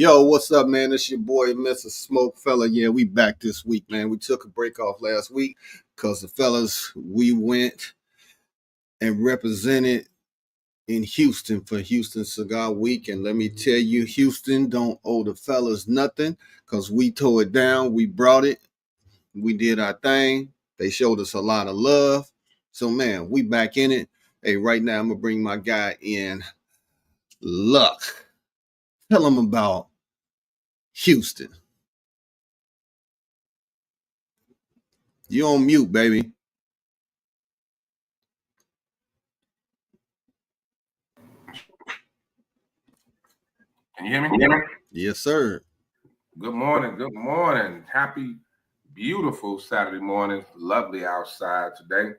Yo, what's up, man? It's your boy, Mr. SmokeFella. Yeah, we back this week, man. We took a break off last week because the fellas, we went and represented in Houston for Houston Cigar Week. And let me tell you, Houston don't owe the fellas nothing because we tore it down. We brought it. We did our thing. They showed us a lot of love. So, man, we back in it. Hey, right now, I'm going to bring my guy in, Luck. Tell him about Houston. You on mute, baby. Can you hear me? Yes, sir. Good morning. Good morning. Happy, beautiful Saturday morning. Lovely outside today.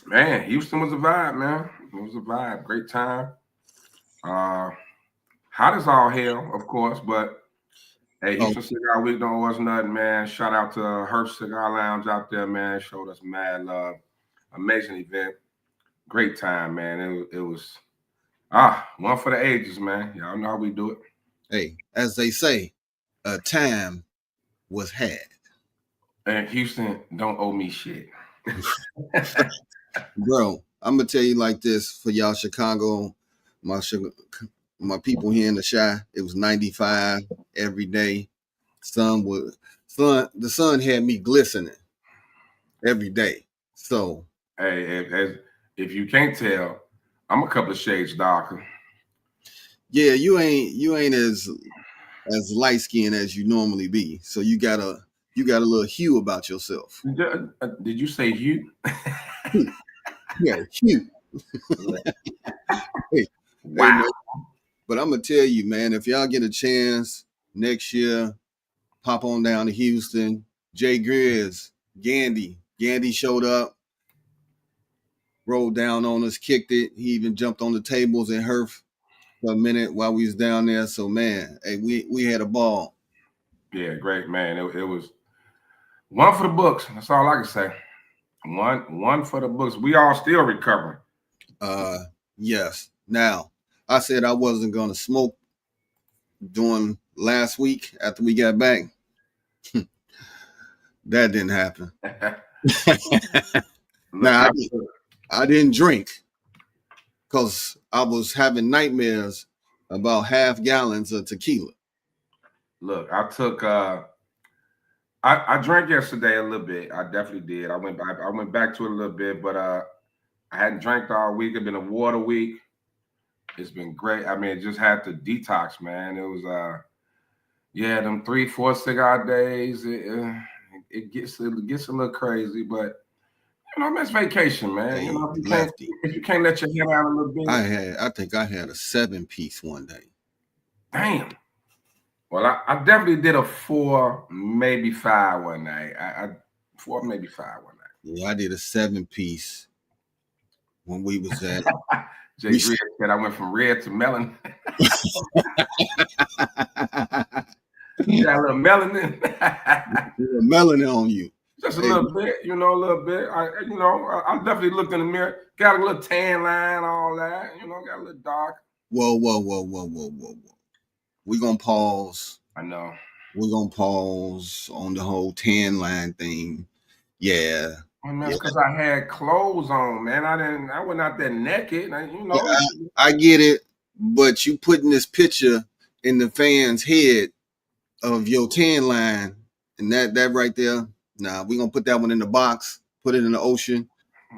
Man, Houston was a vibe, man. It was a vibe. Great time. Hot as all hell, of course, but hey, Houston Cigar Week don't owe us nothing, man. Shout out to Hersh Cigar Lounge out there, man. Showed us mad love. Amazing event. Great time, man. It was one for the ages, man. Y'all know how we do it. Hey, as they say, a time was had. And Houston don't owe me shit. Bro, I'm gonna tell you like this for y'all Chicago, my people here in the Chi, it was 95 every day. The sun had me glistening every day. So hey, if you can't tell, I'm a couple of shades darker. Yeah, you ain't as light skinned as you normally be. So you got a little hue about yourself. Did you say hue? Yeah, hue. Hey, wow. Hey, but I'm gonna tell you, man, if y'all get a chance next year, pop on down to Houston. Jay Grizz, Gandy showed up, rolled down on us, kicked it. He even jumped on the tables and Herf for a minute while we was down there. So man, hey, we had a ball. Yeah, great, man. It was one for the books. That's all I can say. One for the books. We all still recovering. Yes. Now, I said I wasn't gonna smoke during last week after we got back. That didn't happen. Now, I didn't drink because I was having nightmares about half gallons of tequila. Look, I took I drank yesterday a little bit. I definitely did. I went back to it a little bit, but I hadn't drank all week. It's been a water week. It's been great. I mean, it just had to detox, man. It was them 3-4 cigar days. It gets a little crazy, but you know, it's vacation, man. Hey, you know, if you can't let your head out a little bit. I think I had a 7-piece one day. Damn. Well, I definitely did a 4, maybe 5 one night. 4, maybe 5 one night. Yeah, I did a 7-piece when we was at. Jay Greer said I went from red to melon. You got a little melanin. Melanin on you. Just a little bit, a little bit. I definitely looked in the mirror. Got a little tan line, all that. Got a little dark. Whoa. We're going to pause. I know. We're going to pause on the whole tan line thing. Yeah. And that's because I had clothes on, man. I went out there naked. I get it. But you putting this picture in the fan's head of your tan line and that right there. Nah, we're going to put that one in the box, put it in the ocean.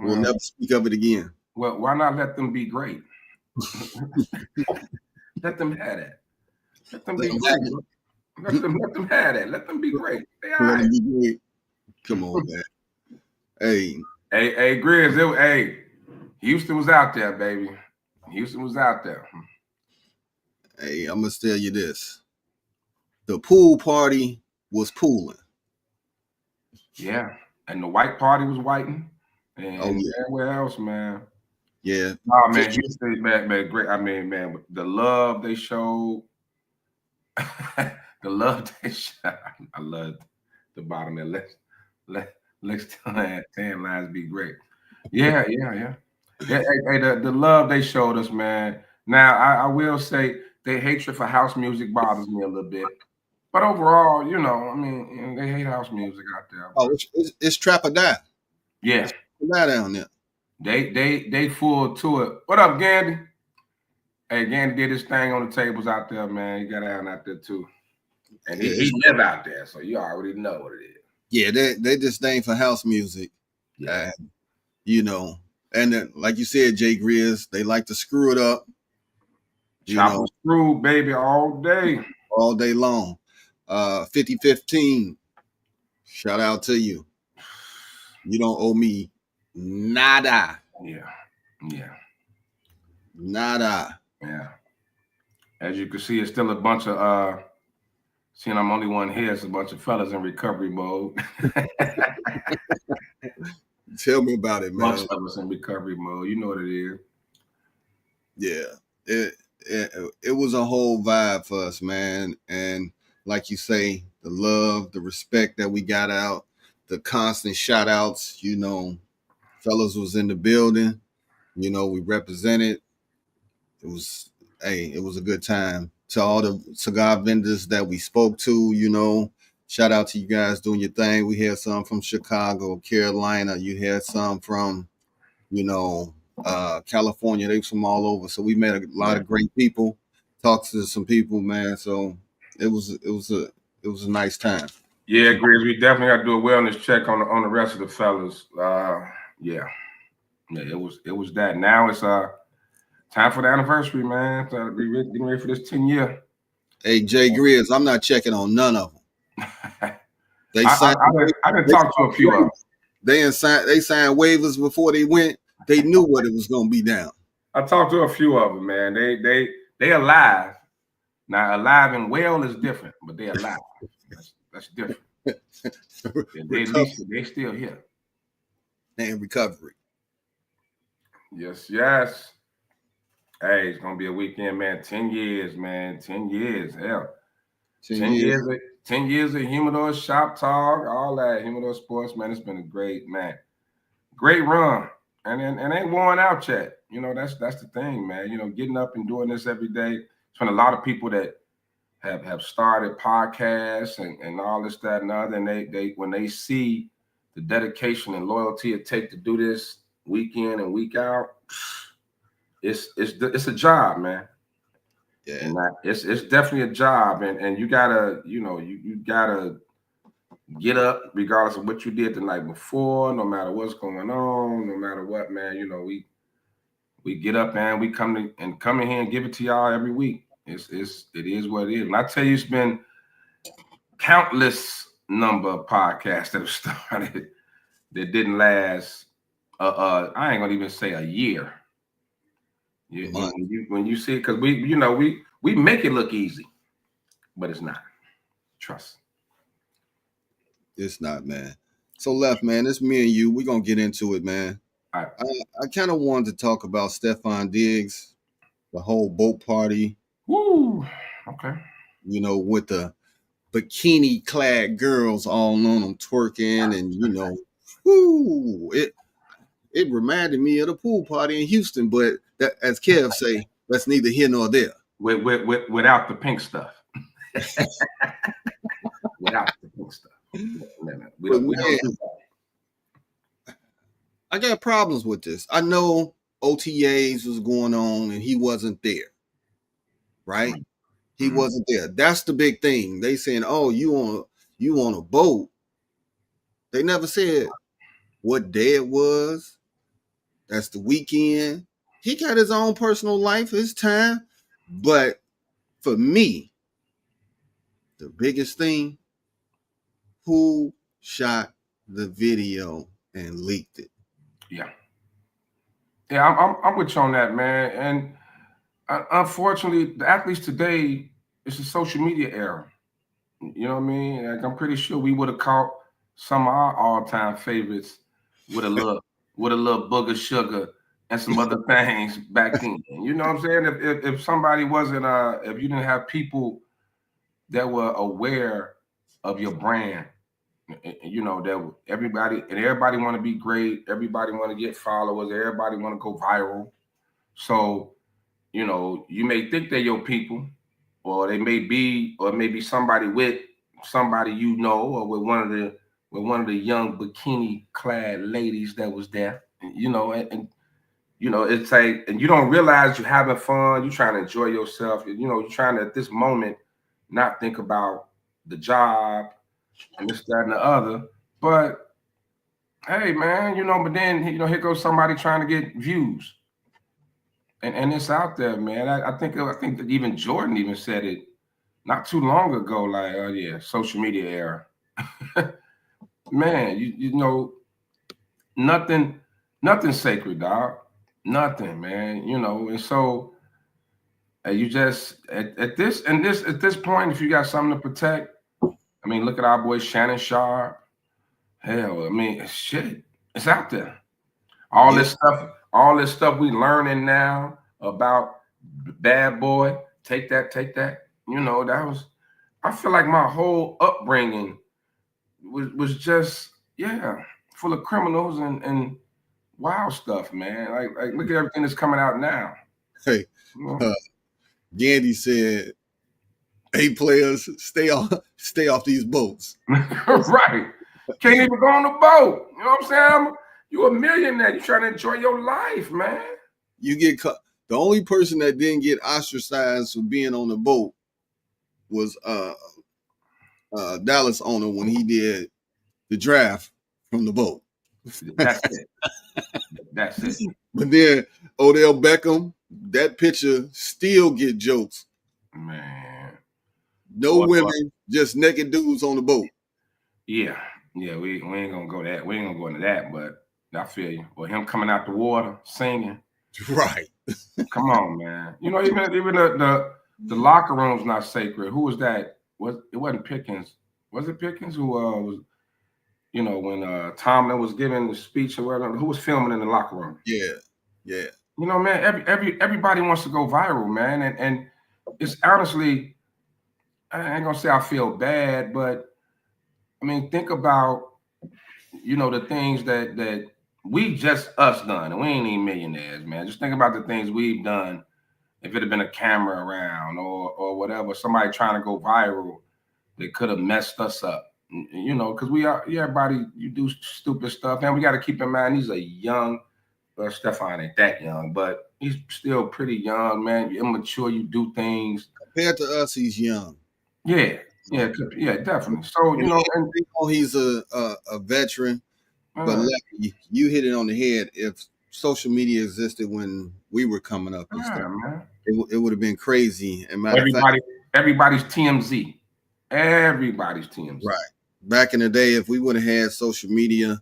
We'll never speak of it again. Well, why not let them be great? Let them have that. Let them be great. Let them have that. Let them be great. Let them be great. Come on, man. Hey, Grizz, Houston was out there, baby. Houston was out there. Hey, I'm going to tell you this. The pool party was pooling. Yeah. And the white party was whiting. And where else, man? Yeah. Oh, man, Houston, man, great. I mean, man, the love they showed. I love the bottom there. Let's tan lines be great. Yeah. Hey, the love they showed us, man. Now I will say their hatred for house music bothers me a little bit. But overall, you know, I mean, they hate house music out there. Oh, it's trap or die. Yeah, It's die down there. they full to it. What up, Gandy? Hey, Gandy did his thing on the tables out there, man. He got down out there too, and Yeah, he live out there, so you already know what it is. yeah, they disdain for house music. Yeah, You know, and then, like you said, Jay Grizz, they like to screw it up. You chop know, and screw, baby, all day. all day long. 5015, shout out to you. You don't owe me nada. Yeah, yeah, Nada. yeah. As you can see, it's still a bunch of seeing I'm only one here. It's a bunch of fellas in recovery mode. Tell me about it, man. Bunch of us in recovery mode. You know what it is. Yeah. It was a whole vibe for us, man. And like you say, the love, the respect that we got out, the constant shout outs, you know, fellas was in the building, you know, we represented. It was a good time. To all the cigar vendors that we spoke to, you know, shout out to you guys doing your thing. We had some from Chicago, Carolina. You had some from, you know, California. They was from all over. So we met a lot of great people, talked to some people, man. So it was a nice time. Yeah, Grizz, we definitely got to do a wellness check on the rest of the fellas. Yeah, it was that. Now it's time for the anniversary, man. So we getting ready for this 10-year. Hey, Jay Grizz, I'm not checking on none of them. They I didn't talk to a few of them. They signed waivers before they went. They knew what it was going to be down. I talked to a few of them, man. They alive. Now, alive and well is different, but they alive. That's different. And they still here. And recovery. Yes, yes. Hey, it's gonna be a weekend, man. 10 years, man. 10 years. Hell. 10 years. 10 years of Humidor Shop Talk, all that. Humidor Sports, man. It's been a great run. And ain't worn out yet. You know, that's the thing, man. You know, getting up and doing this every day. It's been a lot of people that have started podcasts and all this, that, and other. And they when they see the dedication and loyalty it take to do this week in and week out, it's a job, man. Yeah. And it's definitely a job. And you gotta, you know, you gotta get up regardless of what you did the night before, no matter what's going on, no matter what, man. You know, we get up and we come in here and give it to y'all every week. It is what it is. And I tell you, it's been countless number of podcasts that have started that didn't last. I ain't gonna even say a year. When you see it, because we make it look easy, but it's not. Trust. It's not, man. So left, man. It's me and you. We're gonna get into it, man. All right. I kind of wanted to talk about Stefon Diggs, the whole boat party. Woo. Okay. You know, with the bikini clad girls all on them twerking, and you know, whoo, it reminded me of the pool party in Houston, but that, as Kev say, that's neither here nor there. Without the pink stuff. Without the pink stuff. We don't do that. I got problems with this. I know OTAs was going on and he wasn't there. Right? He wasn't there. That's the big thing. They saying, "Oh, you on a boat." They never said what day it was. That's the weekend. He got his own personal life, his time. But for me, the biggest thing, who shot the video and leaked it? Yeah. I'm with you on that, man. And unfortunately, the athletes today, it's a social media era. You know what I mean? Like, I'm pretty sure we would have caught some of our all-time favorites with a little booger sugar and some other things back then. You know what I'm saying? If somebody wasn't if you didn't have people that were aware of your brand, you know, that everybody want to be great, everybody want to get followers, everybody want to go viral. So you know, you may think they're your people, or they may be, or maybe somebody with somebody you know, or with one of the young bikini clad ladies that was there, you know, and you know, it's like, and you don't realize you're having fun, you're trying to enjoy yourself, you know, you're trying to at this moment not think about the job and this, that, and the other. But hey, man, you know, but then you know, here goes somebody trying to get views, and it's out there, man. I think that even Jordan even said it not too long ago, like, oh yeah, social media era. Man, you know, nothing, nothing sacred, dog. Nothing, man. You know, and so you just at this point, if you got something to protect, I mean, look at our boy Shannon Sharp. Hell, I mean, shit, it's out there. All Yeah. this stuff, all this stuff we learning now about bad boy. Take that, take that. You know, that was. I feel like my whole upbringing was just full of criminals and wild stuff, man. Like look at everything that's coming out now. Hey, You know? Gandy said, "Hey, players, stay off these boats." Right. Can't even go on the boat. You know what I'm saying? You a millionaire. You trying to enjoy your life, man. You get caught. The only person that didn't get ostracized for being on the boat was Dallas owner when he did the draft from the boat. That's it. That's it. But then Odell Beckham, that picture still get jokes. Man. No women, just naked dudes on the boat. Yeah. Yeah, we ain't gonna go that. We ain't gonna go into that, but I feel you. Or him coming out the water singing. Right. Come on, man. You know, even the locker room's not sacred. Who was that? It wasn't Pickens. Was it Pickens who was, you know, when Tomlin was giving the speech or whatever, who was filming in the locker room? Yeah. Yeah. You know, man, everybody wants to go viral, man. And it's honestly, I ain't gonna say I feel bad, but I mean, think about, you know, the things that we just us done, and we ain't even millionaires, man. Just think about the things we've done. If it had been a camera around or whatever, somebody trying to go viral, they could have messed us up. You know, because everybody, you do stupid stuff, and we got to keep in mind he's a young. Well, Stefan ain't that young, but he's still pretty young, man. You're immature. You do things. Compared to us, he's young. Yeah, definitely. So you know, and he's a veteran, but you hit it on the head. If social media existed when we were coming up and stuff, man, it would have been crazy. And everybody's TMZ. Everybody's TMZ. Right. Back in the day, if we would have had social media,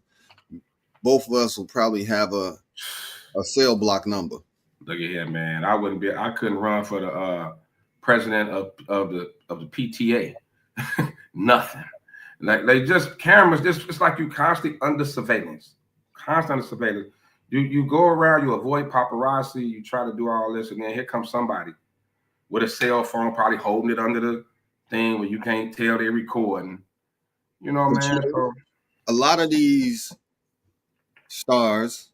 both of us would probably have a cell block number. Look at here, man. I couldn't run for the president of the PTA. Nothing. Like just cameras. It's like you constantly under surveillance. Constant under surveillance. You go around, you avoid paparazzi, you try to do all this, and then here comes somebody with a cell phone, probably holding it under the thing where you can't tell they're recording. You know, but man. So a lot of these stars,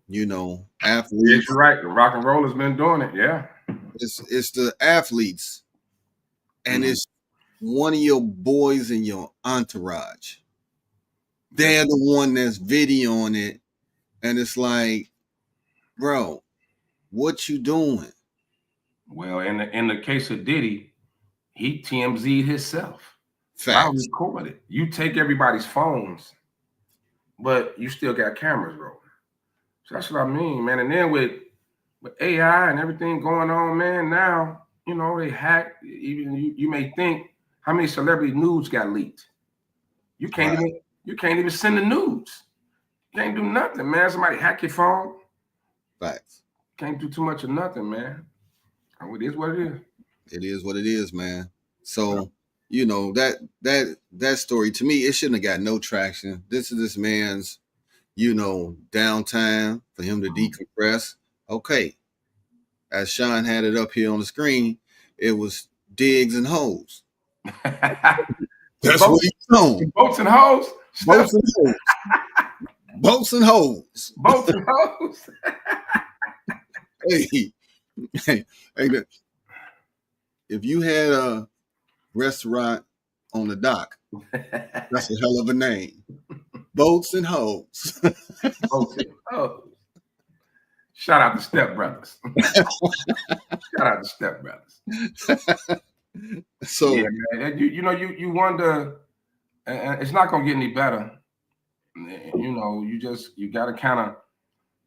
you know, athletes. Yes, you're right. The rock and roll has been doing it. Yeah. It's the athletes, and it's one of your boys in your entourage. They're the one that's videoing it, and it's like, bro, what you doing? Well, in the case of Diddy, he TMZ'd himself. Facts. I record it. You take everybody's phones, but you still got cameras rolling. So that's what I mean, man. And then with AI and everything going on, man, now, you know, they hack. Even you may think how many celebrity nudes got leaked. You can't even send the nudes. You can't do nothing, man. Somebody hack your phone. Facts. Can't do too much of nothing, man. It is what it is. It is what it is, man. So, you know, that story, to me, it shouldn't have got no traction. This is this man's, you know, downtime for him to decompress. Okay. As Sean had it up here on the screen, it was digs and hoes. That's what he's on. Boats and hoes? Boats and hoes. Boats and hoes. Boats and hoes. Hey, Hey, if you had a restaurant on the dock, that's a hell of a name. Boats and hoes. Oh, shout out to Step Brothers. Shout out to Step Brothers. So yeah, man. You wonder, and it's not gonna get any better. You know, you gotta kind of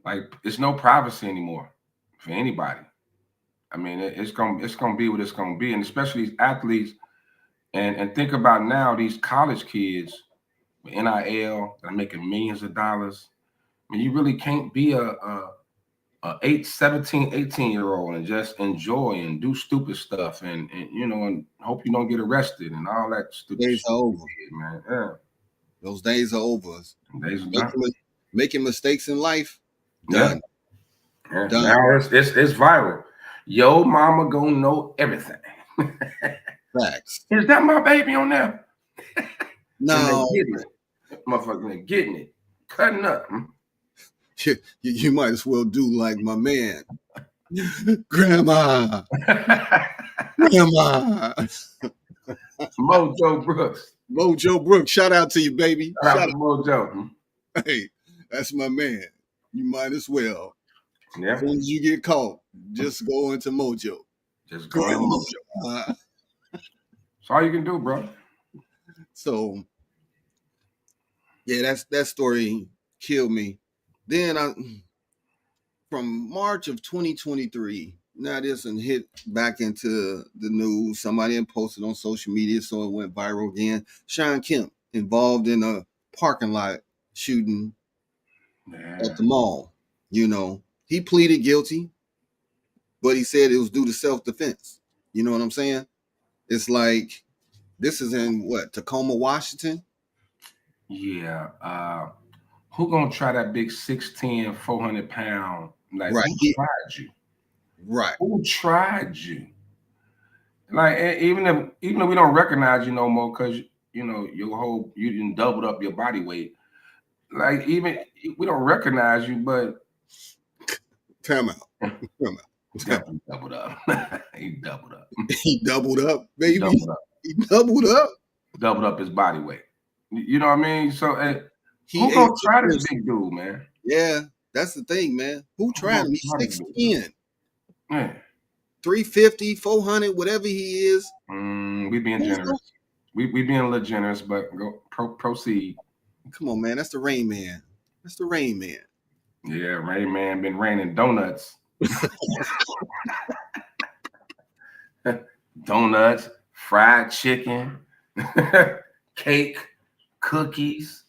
like it's no privacy anymore for anybody. I mean, it's gonna be what it's gonna be, and especially these athletes. And think about now these college kids with NIL that are making millions of dollars. I mean, you really can't be a 17, 18-year-old and just enjoy and do stupid stuff and and hope you don't get arrested and all that stupid days shit, are over, man. Yeah. those days are over. Days are done. Making mistakes in life, Yeah. done. Yeah. Done. Now it's viral. Yo, mama gonna know everything. Facts. Is that my baby on there? No, getting it. Motherfucker, getting it, cutting up. you might as well do like my man, Grandma. Grandma. Mojo Brooks. Mojo Brooks. Shout out to you, baby. Shout out to Mojo. Hey, that's my man. You might as well. Yeah. As soon as you get caught, just go into Mojo. Just go into Mojo. That's all you can do, bro. So, yeah, that story killed me. Then from March of 2023, now this and hit back into the news. Somebody had posted on social media, so it went viral again. Sean Kemp involved in a parking lot shooting at the mall. You know, he pleaded guilty, but he said it was due to self-defense. You know what I'm saying? It's like, this is in what, Tacoma, Washington? Yeah. Who gonna try that big 6'10", 400-pound? Like, right. Who tried you? Right. Who tried you? Like, even if we don't recognize you no more, because you didn't doubled up your body weight. Like, even we don't recognize you, but Time out. Definitely doubled up. He doubled up. He doubled up, baby. He doubled up. Doubled up his body weight. You know what I mean? So who gonna try this big dude, man? Yeah, that's the thing, man. Who tried him? He's 6'10". Yeah. 350, 400, whatever he is. We being generous. We being a little generous, but go proceed. Come on, man. That's the Rain Man. That's the Rain Man. Yeah, Rain Man been raining donuts. Donuts, fried chicken, cake, cookies.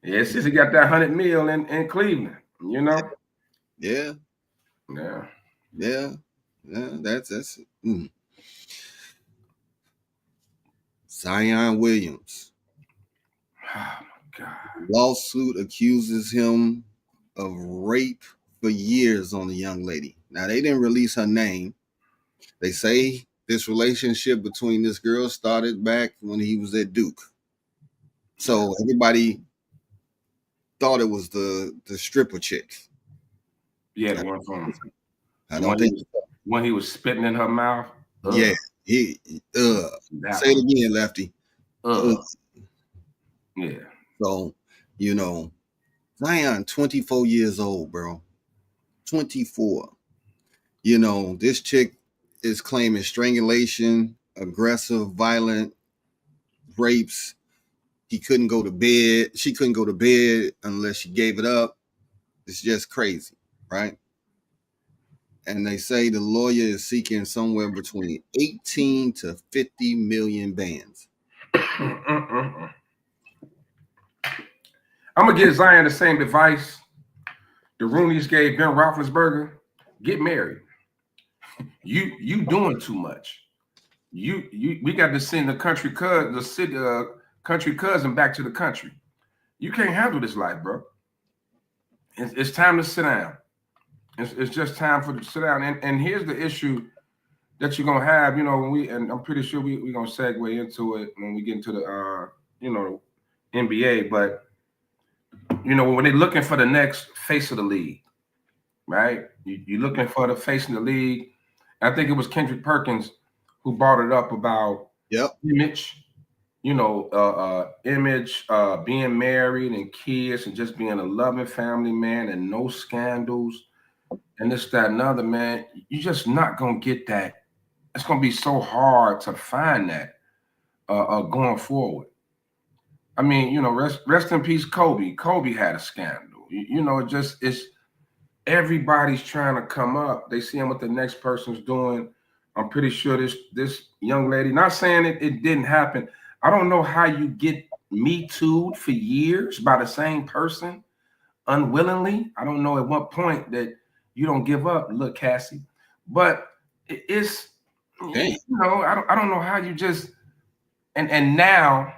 Yeah, since he got that 100 mil in Cleveland, you know. Yeah. That's. Zion Williams. Oh my God. Lawsuit accuses him of rape for years on the young lady. Now, they didn't release her name. They say this relationship between this girl started back when he was at Duke. So everybody thought it was the stripper chick. Yeah, the one from. I don't think when he was spitting in her mouth. Yeah, say it again, Lefty. Yeah. So, Zion, 24 years old, bro. 24. This chick is claiming strangulation, aggressive, violent rapes. He couldn't go to bed. She couldn't go to bed unless she gave it up. It's just crazy, right? And they say the lawyer is seeking somewhere between 18 to 50 million bands. I'm going to give Zion the same advice the Rooneys gave Ben Roethlisberger. Get married. You doing too much. We got to send the country cousin back to the country. You can't handle this life, bro. It's time to sit down. It's just time for to sit down. And here's the issue that you're gonna have. And I'm pretty sure we're gonna segue into it when we get into the NBA. But when they're looking for the next face of the league, right? You're looking for the face in the league. I think it was Kendrick Perkins who brought it up about image, image, being married and kids and just being a loving family man and no scandals and this, that, and other, man. You're just not going to get that. It's going to be so hard to find that going forward. I mean, rest in peace, Kobe. Kobe had a scandal. It's everybody's trying to come up. They see what the next person's doing. I'm pretty sure this young lady, not saying it didn't happen. I don't know how you get Me Too'd for years by the same person unwillingly. I don't know at what point that you don't give up, look, Cassie. But it's, I don't know how you just, and now,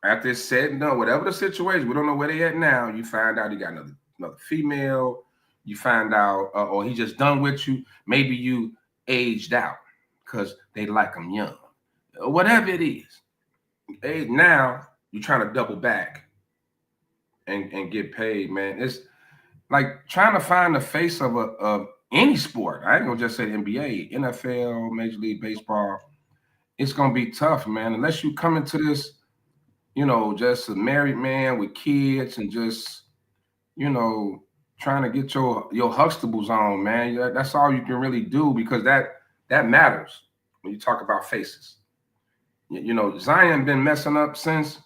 after it's said and done, whatever the situation, we don't know where they at now. You find out you got another female. You find out, or he just done with you. Maybe you aged out because they like them young. Whatever it is. Now you're trying to double back and get paid, man. It's like trying to find the face of any sport. I ain't gonna just say NBA, NFL, Major League Baseball. It's gonna be tough, man. Unless you come into this, just a married man with kids and just, trying to get your Huxtables on, man. That's all you can really do because that matters when you talk about faces. Zion been messing up since,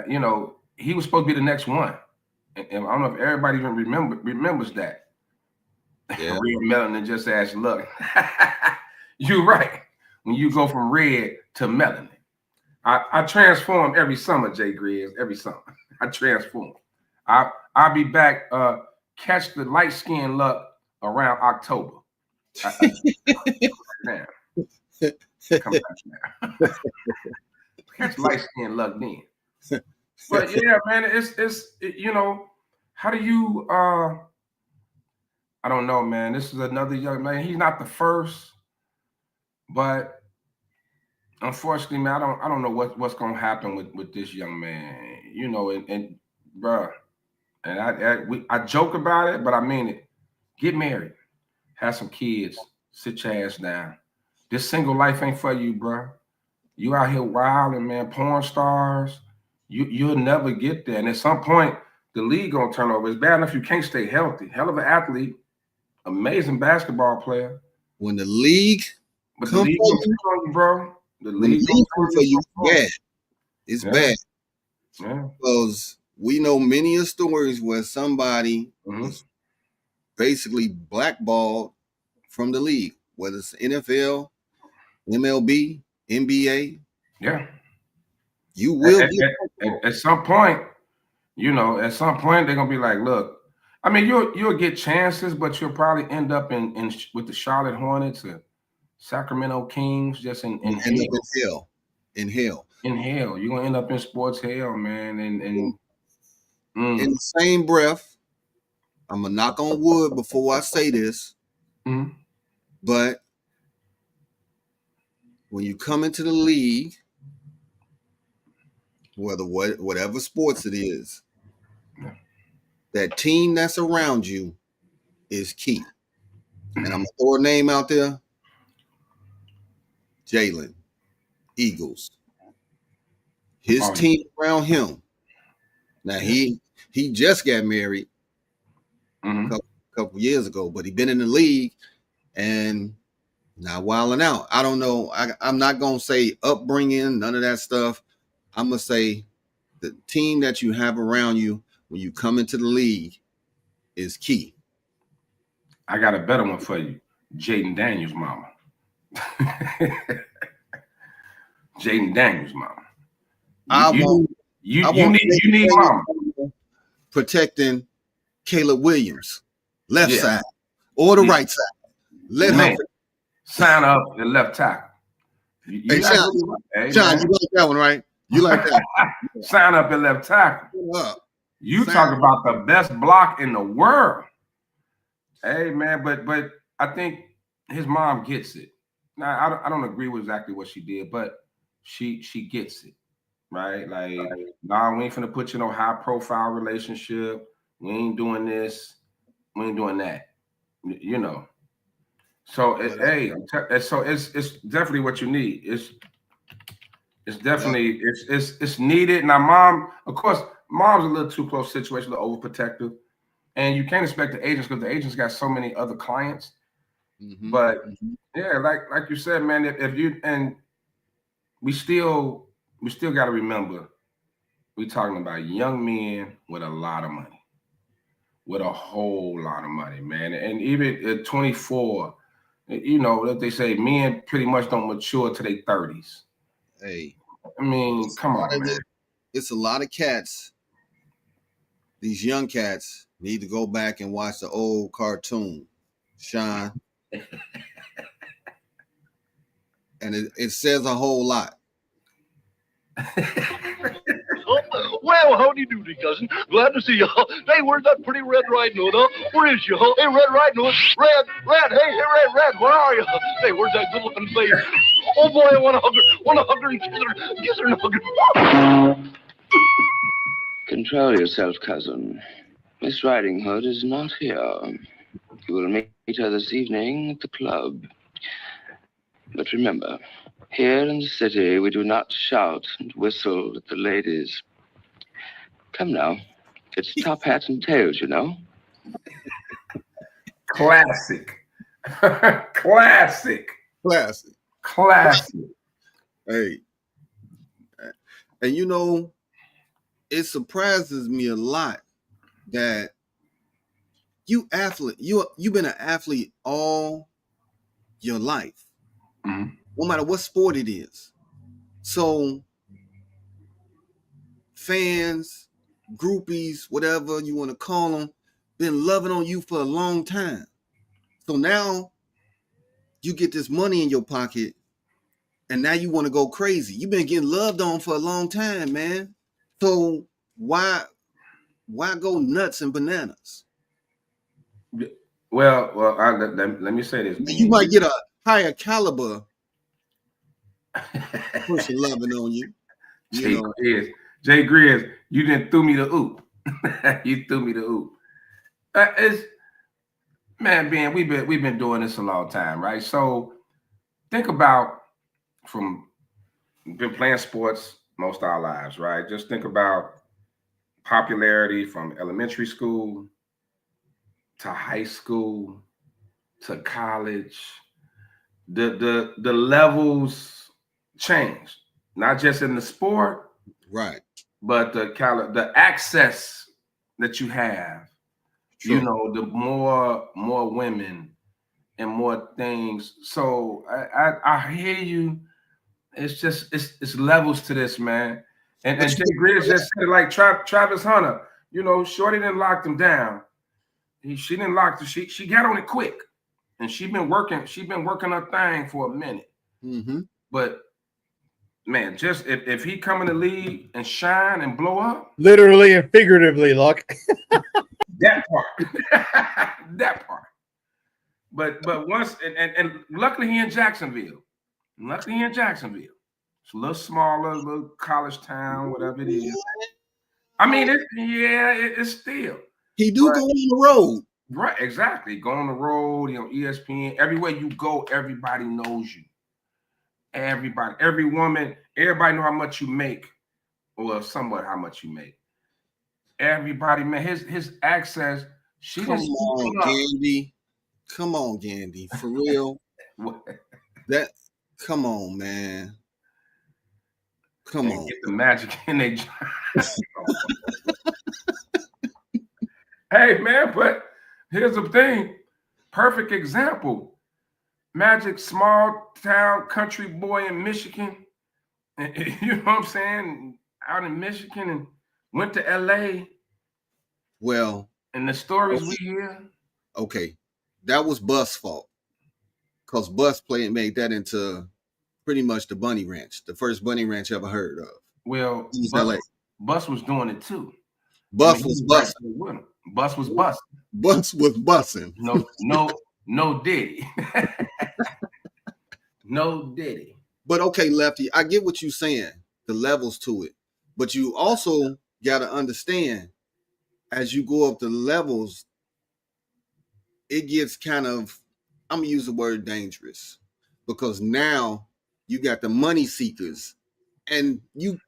he was supposed to be the next one. And I don't know if everybody even remembers that. Yeah. Real melanin just asked, look, you're right. When you go from red to melanin. I transform every summer, Jay Grizz, every summer. I transform. I'll be back, catch the light skin luck around October. Now. Come back now. Catch light skin luck then. But yeah, man, it's how do you I don't know, man. This is another young man. He's not the first, but unfortunately, man, I don't know what's gonna happen with this young man. And bruh, and I joke about it, but I mean it. Get married, have some kids, sit your ass down. This single life ain't for you, bruh. You out here wilding, man. Porn stars. You'll never get there. And at some point, the league gonna turn over. It's bad enough you can't stay healthy. Hell of an athlete, amazing basketball player. When the league But the league gonna turn on you, bro. The league come for you, bad. It's bad. Yeah. Because we know many of stories where somebody was basically blackballed from the league, whether it's NFL, MLB, NBA. Yeah. You will at some point, at some point they're gonna be like, look, I mean, you'll get chances, but you'll probably end up in with the Charlotte Hornets or Sacramento Kings, just in hell. In hell. You're gonna end up in sports hell, man. And in the same breath, I'm gonna knock on wood before I say this, but when you come into the league, whatever sports it is, that team that's around you is key. And I'm gonna throw a name out there: Jalen, Eagles. His team around him. Now he just got married a couple years ago, but he been in the league and not wilding out. I don't know. I'm not gonna say upbringing, none of that stuff. I'm gonna say the team that you have around you when you come into the league is key. I got a better one for you. Jaden Daniels' mama. Jaden Daniels' mama. You need mama. Protecting Caleb Williams, left side or the right side. Let her sign up the left tackle. Hey, Sean, you like that one, right? You like that? Sign up the left tackle. You talk about the best block in the world. Hey, man, but I think his mom gets it. Now, I don't agree with exactly what she did, but she gets it, right? Like, nah, we ain't finna put you in no high-profile relationship. We ain't doing this. We ain't doing that. You know. So it's definitely what you need. It's definitely it's needed. Now, mom, of course, mom's a little too close situation, a little overprotective, and you can't expect the agents because the agents got so many other clients. But yeah, like you said, man, if you and we still got to remember, we talking about young men with a lot of money, with a whole lot of money, man, and even at 24, you know that they say men pretty much don't mature to their 30s. Hey, I mean, come on, man. It's a lot of cats. These young cats need to go back and watch the old cartoon, Sean. And it says a whole lot. Well, howdy doody, cousin. Glad to see you. Hey, where's that pretty Red Riding Hood, huh? Where is you, huh? Hey, Red Riding Hood. Red, hey, Red, where are you? Hey, where's that good looking face? Oh boy, I want to hug her and kiss her and hug her. Control yourself, cousin. Miss Riding Hood is not here. You will meet her this evening at the club. But remember, here in the city, we do not shout and whistle at the ladies. Come now. It's top hats and tails, you know. Classic. Classic. Hey. And you know, it surprises me a lot that you've been an athlete all your life. No matter what sport it is. So fans, groupies, whatever you want to call them, been loving on you for a long time. So now you get this money in your pocket and now you want to go crazy. You've been getting loved on for a long time, man. So why go nuts and bananas? Well, let me say this. You might get a higher caliber person loving on you. Jay Grizz, you didn't threw me the oop. You threw me the oop. Ben, we've been doing this a long time, right? So think about been playing sports most of our lives, right? Just think about popularity from elementary school to high school to college. The levels changed, not just in the sport, right? But the access that you have, you know, the more women and more things. So I hear you. It's just it's levels to this, man. And Jay Grizz just said, like Travis Hunter, you know, Shorty didn't lock them down. She didn't lock them. She got on it quick, and she been working her thing for a minute. But man, just if he come in the league and shine and blow up, literally and figuratively, Luck. that part. But once and luckily he in Jacksonville. It's a little smaller, little college town, whatever it is. I mean, it's still. He do go on the road. Right, exactly. Go on the road, you know, ESPN. Everywhere you go, everybody knows you. Everybody, every woman, everybody know how much you make, or somewhat how much you make. Everybody, man, his access. Come on, Gandy, for real. Come on, man. Come on. Get the magic in their Hey, man, but here's the thing. Perfect example. Magic, small town country boy in Michigan. And, you know what I'm saying? Out in Michigan and went to LA. Well. And the stories we hear. Okay. That was Bus' fault. Because Bus made that into pretty much the Bunny Ranch. The first Bunny Ranch ever heard of. Well, Bus was doing it too. Bus was busting. Bus was busting. Bus was busting. No Diddy. No Diddy. But okay, Lefty, I get what you're saying, the levels to it. But you also got to understand, as you go up the levels, it gets kind of, I'm gonna use the word dangerous, because now you got the money seekers, and you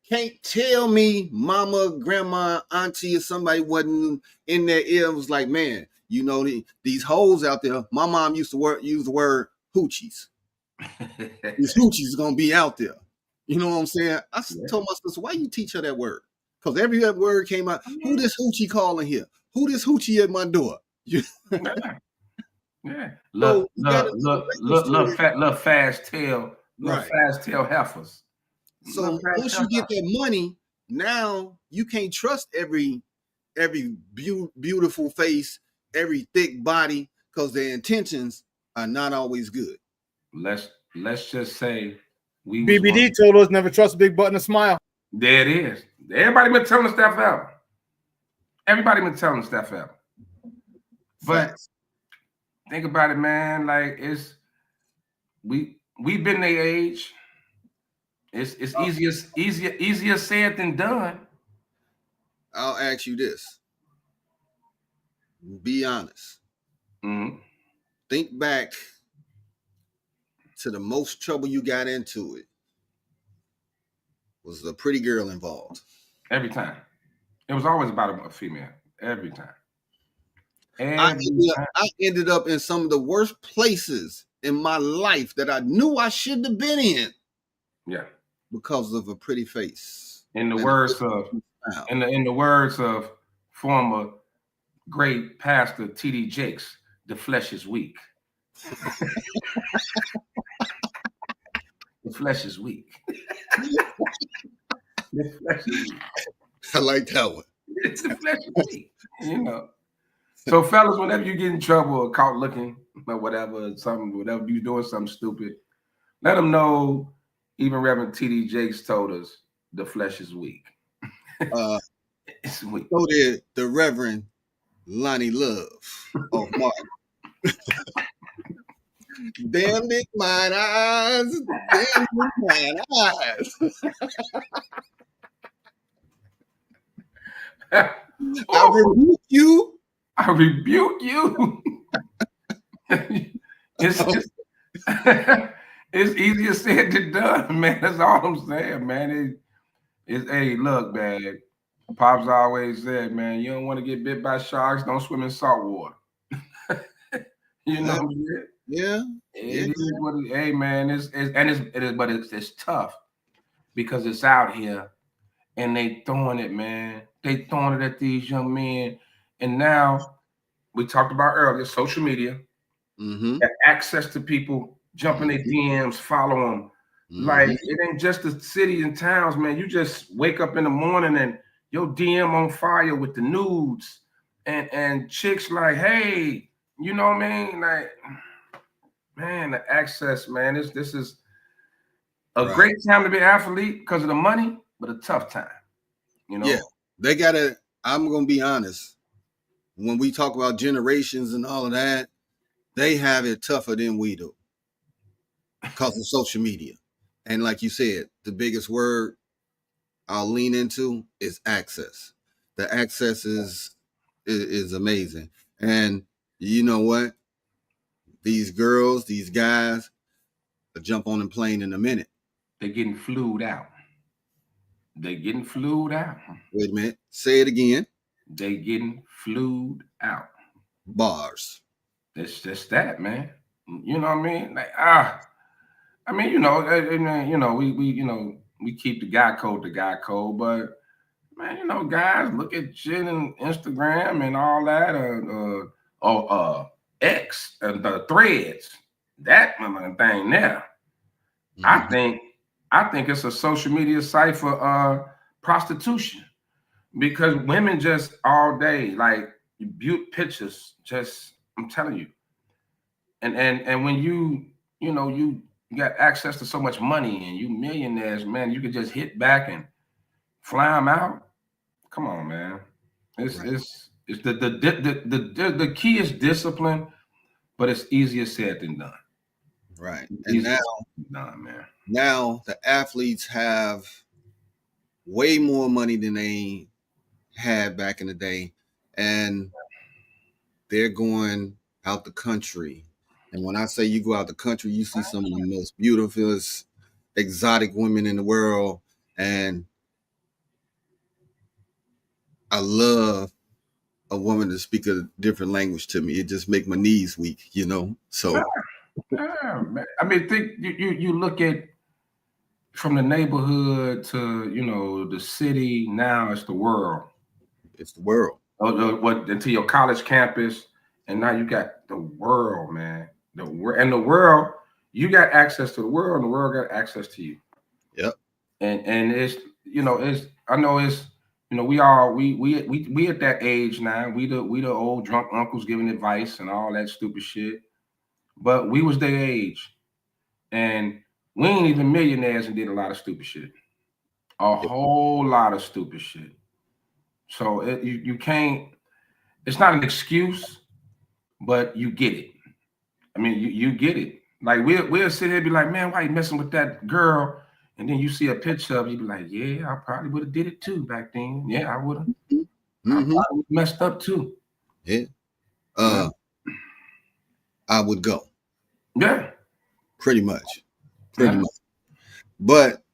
can't tell me mama, grandma, auntie, or somebody wasn't in their ear and was like, man, these hoes out there. My mom used to use the word hoochies. These hoochies gonna be out there. You know what I'm saying? I told my sister, why you teach her that word? Because every other word came out. Who this hoochie calling here? Who this hoochie at my door? Yeah. Look, fast tail heifers. So once you get that money, now you can't trust every beautiful face, every thick body, because their intentions are not always good. Let's just say BBD told us never trust a big butt and a smile. There it is. Everybody been telling us that forever. Everybody been telling us that forever. But think about it, man. Like we've been their age. It's easier said than done. I'll ask you this. Be honest. Mm-hmm. Think back to the most trouble you got into it. Was a pretty girl involved? Every time. It was always about a female. Every time. I ended up in some of the worst places in my life that I knew I shouldn't have been in. Yeah. Because of a pretty face. In the words of former great pastor T.D. Jakes, the flesh is weak. The flesh is weak. The flesh is weak. I like that one. It's the flesh is weak. So fellas, whenever you get in trouble or caught looking or whatever you doing something stupid, let them know. Even Reverend T.D. Jakes told us the flesh is weak. It's weak. So did the Reverend Lonnie Love of Martin. Damn it, mine eyes. Damn it, mine eyes. I rebuke you. I rebuke you. It's easier said than done, man. That's all I'm saying, man. Hey, look, man. Pops always said, man, you don't want to get bit by sharks, don't swim in salt water. You know what I'm saying? Yeah. It is what it is. Hey, man, it's tough because it's out here and they throwing it, man. They throwing it at these young men. And now we talked about earlier, social media, access to people. Jump in their DMs, follow them. Like, it ain't just the cities and towns, man. You just wake up in the morning and your DM on fire with the nudes and chicks like, hey, you know what I mean? Like, man, the access, man. This is a great time to be an athlete because of the money, but a tough time. Yeah, they gotta. I'm gonna be honest. When we talk about generations and all of that, they have it tougher than we do. Because of social media. And like you said, the biggest word I'll lean into is access. The access is amazing. And you know what? These girls, these guys, will jump on a plane in a minute. They're getting flued out. They're getting flued out. Wait a minute. Say it again. They getting flued out. Bars. It's just that, man. You know what I mean? Like, I mean, we keep the guy code, but man, guys, look at shit on Instagram and all that, X and the threads, that thing there. I think it's a social media site for prostitution because women just all day like beaut pictures. Just I'm telling you, and when you got access to so much money and you millionaires, man, you could just hit back and fly them out. Come on, man. It's the key is discipline, but it's easier said than done. Right. And now the athletes have way more money than they had back in the day. And they're going out the country. And when I say you go out the country, you see some of the most beautiful, exotic women in the world. And I love a woman to speak a different language to me. It just make my knees weak, you know? So Yeah, man. I mean, think you look at from the neighborhood to, you know, the city, now it's the world. it's the world. What into your college campus, and now you got the world, man. The world, you got access to the world, and the world got access to you. Yep. And it's, you know, it's, I know it's, you know, we at that age now. We the old drunk uncles giving advice and all that stupid shit. But we was their age, and we ain't even millionaires and did a lot of stupid shit. A whole lot of stupid shit. So you can't. It's not an excuse, but you get it. I mean, you get it. Like we'll sit here and be like, man, why you messing with that girl? And then you see a picture of you, be like, yeah, I probably would have did it too back then. Yeah, I would have. I probably messed up too. Yeah. I would go. Yeah. Pretty much. Pretty much. But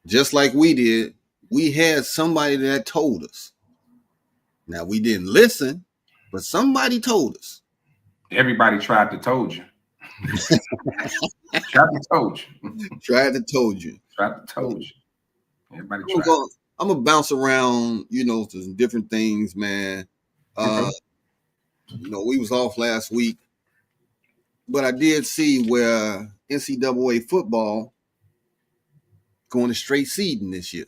just like we did, we had somebody that told us. Now, we didn't listen, but somebody told us. Everybody tried to told you. Tried to told you. Tried to told you. Tried to told you. Everybody tried. I'm going to bounce around, you know, to some different things, man. You know, we was off last week, but I did see where NCAA football going to straight seeding this year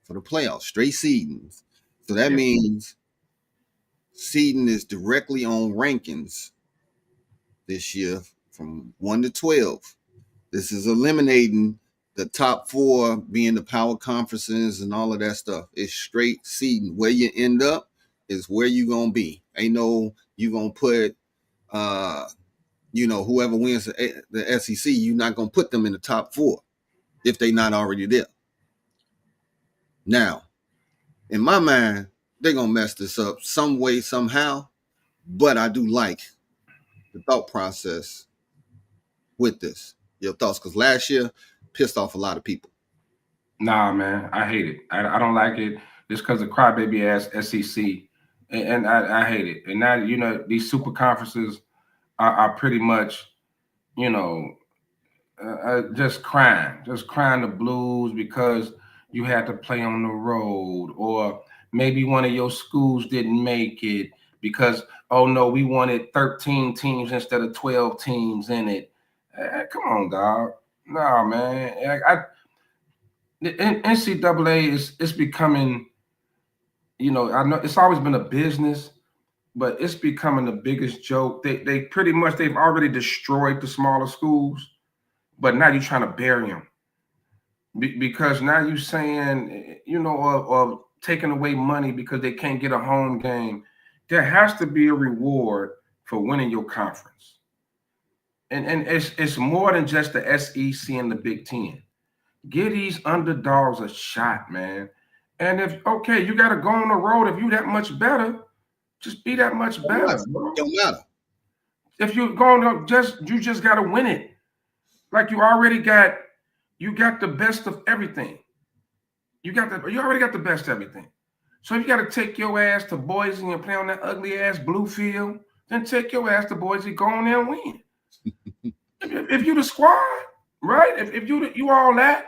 for the playoffs, straight seedings. So that means seeding is directly on rankings this year from 1 to 12. This is eliminating the top 4 being the power conferences and all of that stuff. It's straight seeding. Where you end up is where you gonna be. Ain't no you gonna put you know, whoever wins the SEC, you're not gonna put them in the top 4 if they not already there. Now, in my mind, they're gonna mess this up some way, somehow. But I do like the thought process with this. Your thoughts? Because last year pissed off a lot of people. Nah, man, I hate it. I don't like it just because of crybaby ass SEC, and I hate it. And now, you know, these super conferences are pretty much, you know, just crying the blues because you had to play on the road, or maybe one of your schools didn't make it because, oh no, we wanted 13 teams instead of 12 teams in it. Come on, dog. No, man. The NCAA is becoming, you know, I know it's always been a business, but it's becoming the biggest joke. They pretty much, they've already destroyed the smaller schools, but now you're trying to bury them because now you're saying, you know, of taking away money because they can't get a home game. There has to be a reward for winning your conference, and it's more than just the SEC and the Big Ten. Give these underdogs a shot, man. And if, okay, you got to go on the road. If you that much better, just be that much better. Don't matter. If you're going to you just got to win it. Like you already got the best of everything. You already got the best of everything. So if you got to take your ass to Boise and play on that ugly ass blue field, then take your ass to Boise, go on there and win. if you the squad, right? If you all that,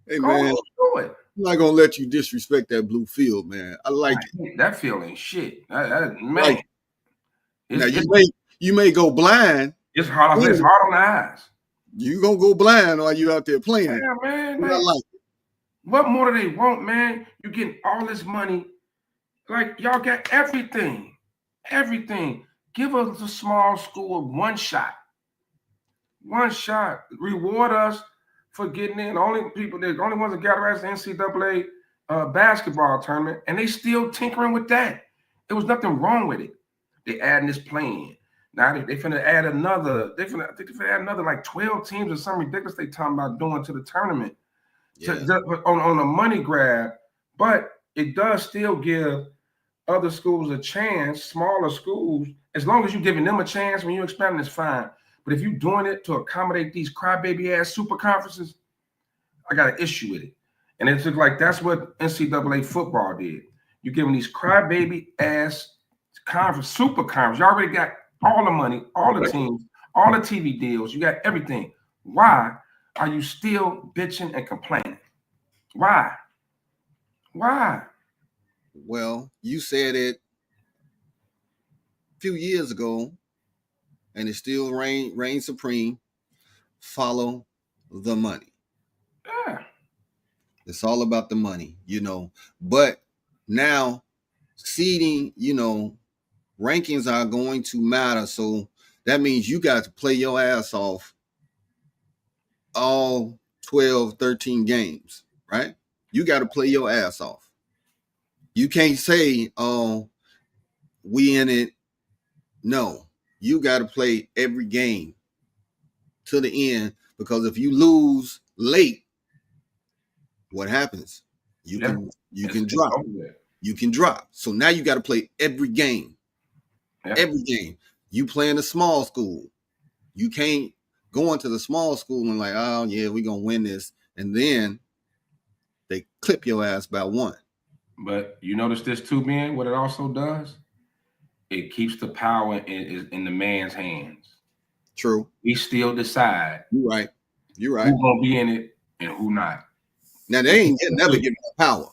hey man, do it. I'm not gonna let you disrespect that blue field, man. I like it. That field ain't shit, man. Like, now you may go blind. It's hard. It's hard on the eyes. You gonna go blind while you out there playing. Yeah, man. I like it. What more do they want, man? You getting all this money, like y'all got everything. Everything. Give us a small school one shot. One shot. Reward us for getting in. The only ones that got us the NCAA basketball tournament, and they still tinkering with that. There was nothing wrong with it. They adding this plan. Now they finna add another. I think they finna add another like 12 teams or something ridiculous they talking about doing to the tournament. Yeah. On a money grab, but it does still give other schools a chance, smaller schools, as long as you're giving them a chance when you're expanding, it's fine. But if you're doing it to accommodate these crybaby ass super conferences, I got an issue with it. And it's just like that's what NCAA football did. You're giving these crybaby ass conference, super conference. You already got all the money, all the teams, all the TV deals. You got everything. Why are you still bitching and complaining? Why? Why? Well, you said it a few years ago, and it still reigns supreme. Follow the money. Yeah. It's all about the money, But now seeding, rankings are going to matter. So that means you got to play your ass off all 12, 13 games, right? You got to play your ass off. You can't say, oh, we in it. No, you got to play every game to the end, because if you lose late, what happens? You can drop. You can drop. So now you got to play every game. Yeah. Every game. You play in a small school. You can't go into the small school and like, oh yeah, we're gonna win this, and then they clip your ass by one. But you notice this too, man. What it also does, it keeps the power in the man's hands. True. We still decide. You're right. You're right. Who's gonna be in it and who not. Now they ain't never giving that power.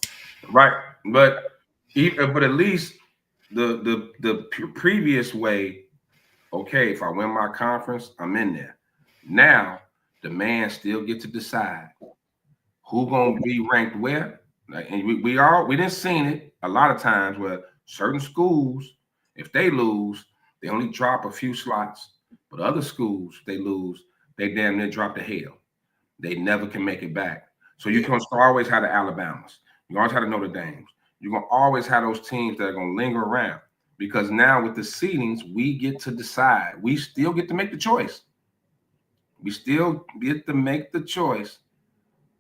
Right. But at least the previous way, okay, if I win my conference, I'm in there. Now the man still get to decide who gonna be ranked where. And we didn't seen it a lot of times where certain schools, if they lose, they only drop a few slots. But other schools, if they lose, they damn near drop to hell. They never can make it back. So you can always have the Alabamas. You always have the Notre Dames. You're going to always have those teams that are going to linger around, because now with the seedings, we get to decide. We still get to make the choice. We still get to make the choice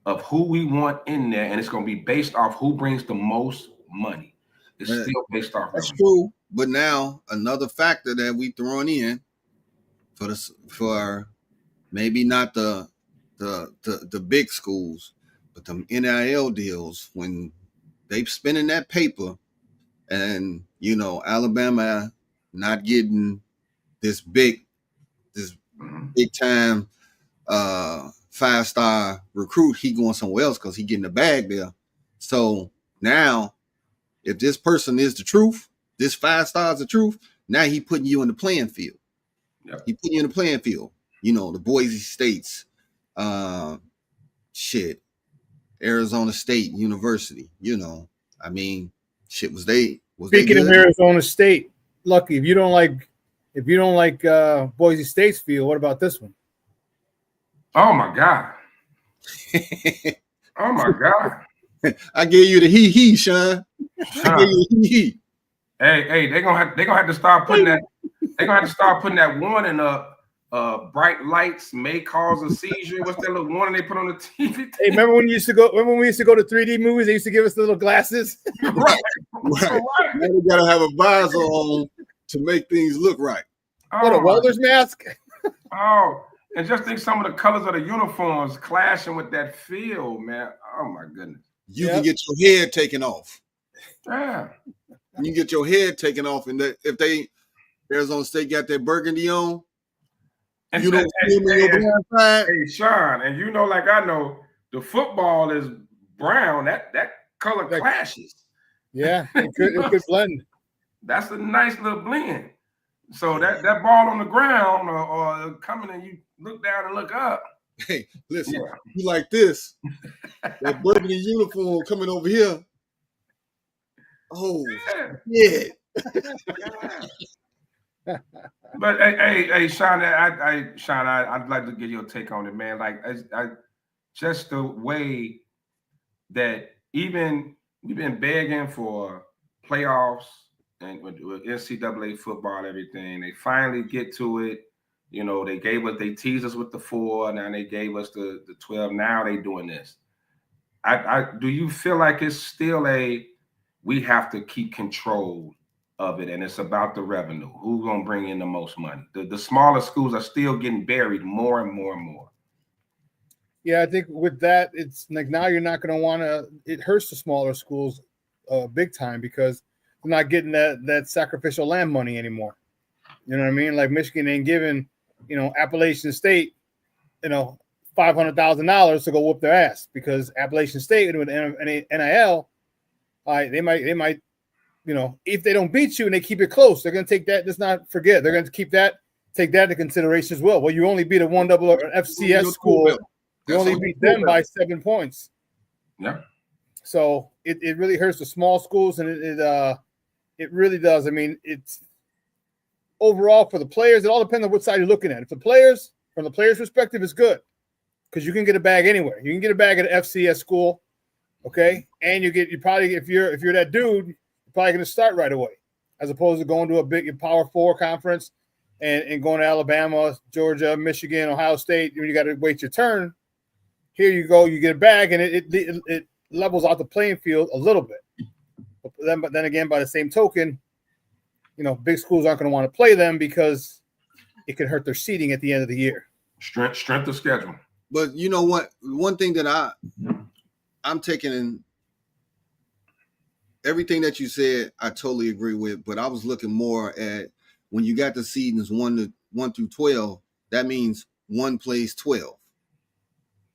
of who we want in there, and it's going to be based off who brings the most money. It's still based off. That's true. But now another factor that we throwing in for maybe not the big schools, but the NIL deals, when they spending that paper, and Alabama not getting this big time 5-star recruit, he going somewhere else because he getting the bag there. So now, if this person is the truth, this 5-star is the truth, now he putting you in the playing field. Yep. He putting you in the playing field. The Boise States, Arizona State University. I mean, shit. Speaking of Arizona State, lucky if you don't like Boise State's field, what about this one? Oh my God! Oh my God! I gave you the he, Sean. I gave you the he. Hey, they're gonna have to start putting that. They're gonna have to start putting that warning up. Bright lights may cause a seizure. What's that little warning they put on the TV? Hey, remember when we used to go to 3D movies? They used to give us the little glasses. Right. Now we gotta have a visor on to make things look right. What, a welder's mask? Oh, and just think some of the colors of the uniforms clashing with that field, man. Oh my goodness. You can get your head taken off. Yeah. You can get your head taken off, and if Arizona State got that burgundy on, and you don't feel me on your side. Hey, Sean, and like I know, the football is brown. That color clashes. Yeah, it could blend. That's a nice little blend. So that ball on the ground or coming and you look down and look up. Hey, listen, you like this? That burgundy uniform coming over here. Oh, yeah. But hey, Sean, I'd like to get your take on it, man. Like, I just the way that even we've been begging for playoffs and with NCAA football and everything, they finally get to it. They teased us with the 4, now they gave us the 12. Now they doing this. Do you feel like it's still we have to keep control of it, and it's about the revenue. Who's gonna bring in the most money? The smaller schools are still getting buried more and more and more. Yeah, I think with that, it's like now you're not going to want to. It hurts the smaller schools big time because they're not getting that sacrificial lamb money anymore. You know what I mean? Like Michigan ain't giving, Appalachian State, $500,000 to go whoop their ass because Appalachian State with NIL, they might, if they don't beat you and they keep it close, they're going to take that. Let's not forget, they're going to take that into consideration as well. Well, you only beat a 1 double or FCS school. You only beat them by 7 points. Yeah. So it really hurts the small schools, and it really does. I mean, it's overall for the players. It all depends on what side you're looking at. If from the players' perspective, it's good because you can get a bag anywhere. You can get a bag at an FCS school, okay, and you probably if you're that dude, you're probably going to start right away, as opposed to going to a big Power 4 conference and going to Alabama, Georgia, Michigan, Ohio State. You got to wait your turn. Here you go, you get a bag, and it levels out the playing field a little bit. But then again, by the same token, big schools aren't going to want to play them because it could hurt their seeding at the end of the year. Strength of schedule. But you know what? One thing that I'm taking in everything that you said, I totally agree with. But I was looking more at when you got the seedings 1 through 12. That means 1 plays 12.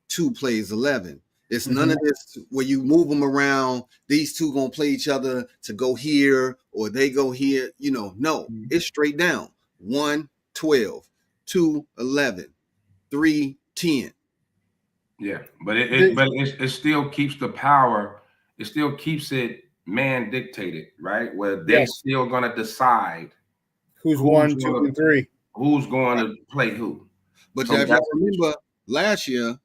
2 plays 11. It's none of this where you move them around. These two gonna play each other to go here or they go here. No, it's straight down. 1, 12, 2, 11, 3, 10. Yeah, but it still keeps the power. It still keeps it man dictated, right? Where they're still gonna decide who's 1, 2, and 3. Who's going to play who? But if you remember last year,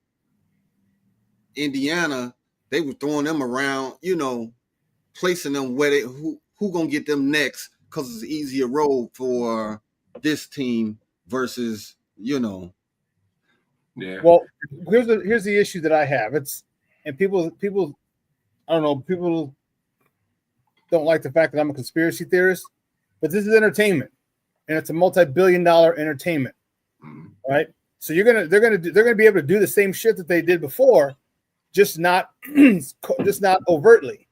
Indiana, they were throwing them around, placing them where who gonna get them next because it's an easier road for this team versus Yeah. Well, here's the issue that I have. People I don't know, people don't like the fact that I'm a conspiracy theorist, but this is entertainment, and it's a multi-billion-dollar entertainment, right? So they're gonna be able to do the same shit that they did before. Just not overtly.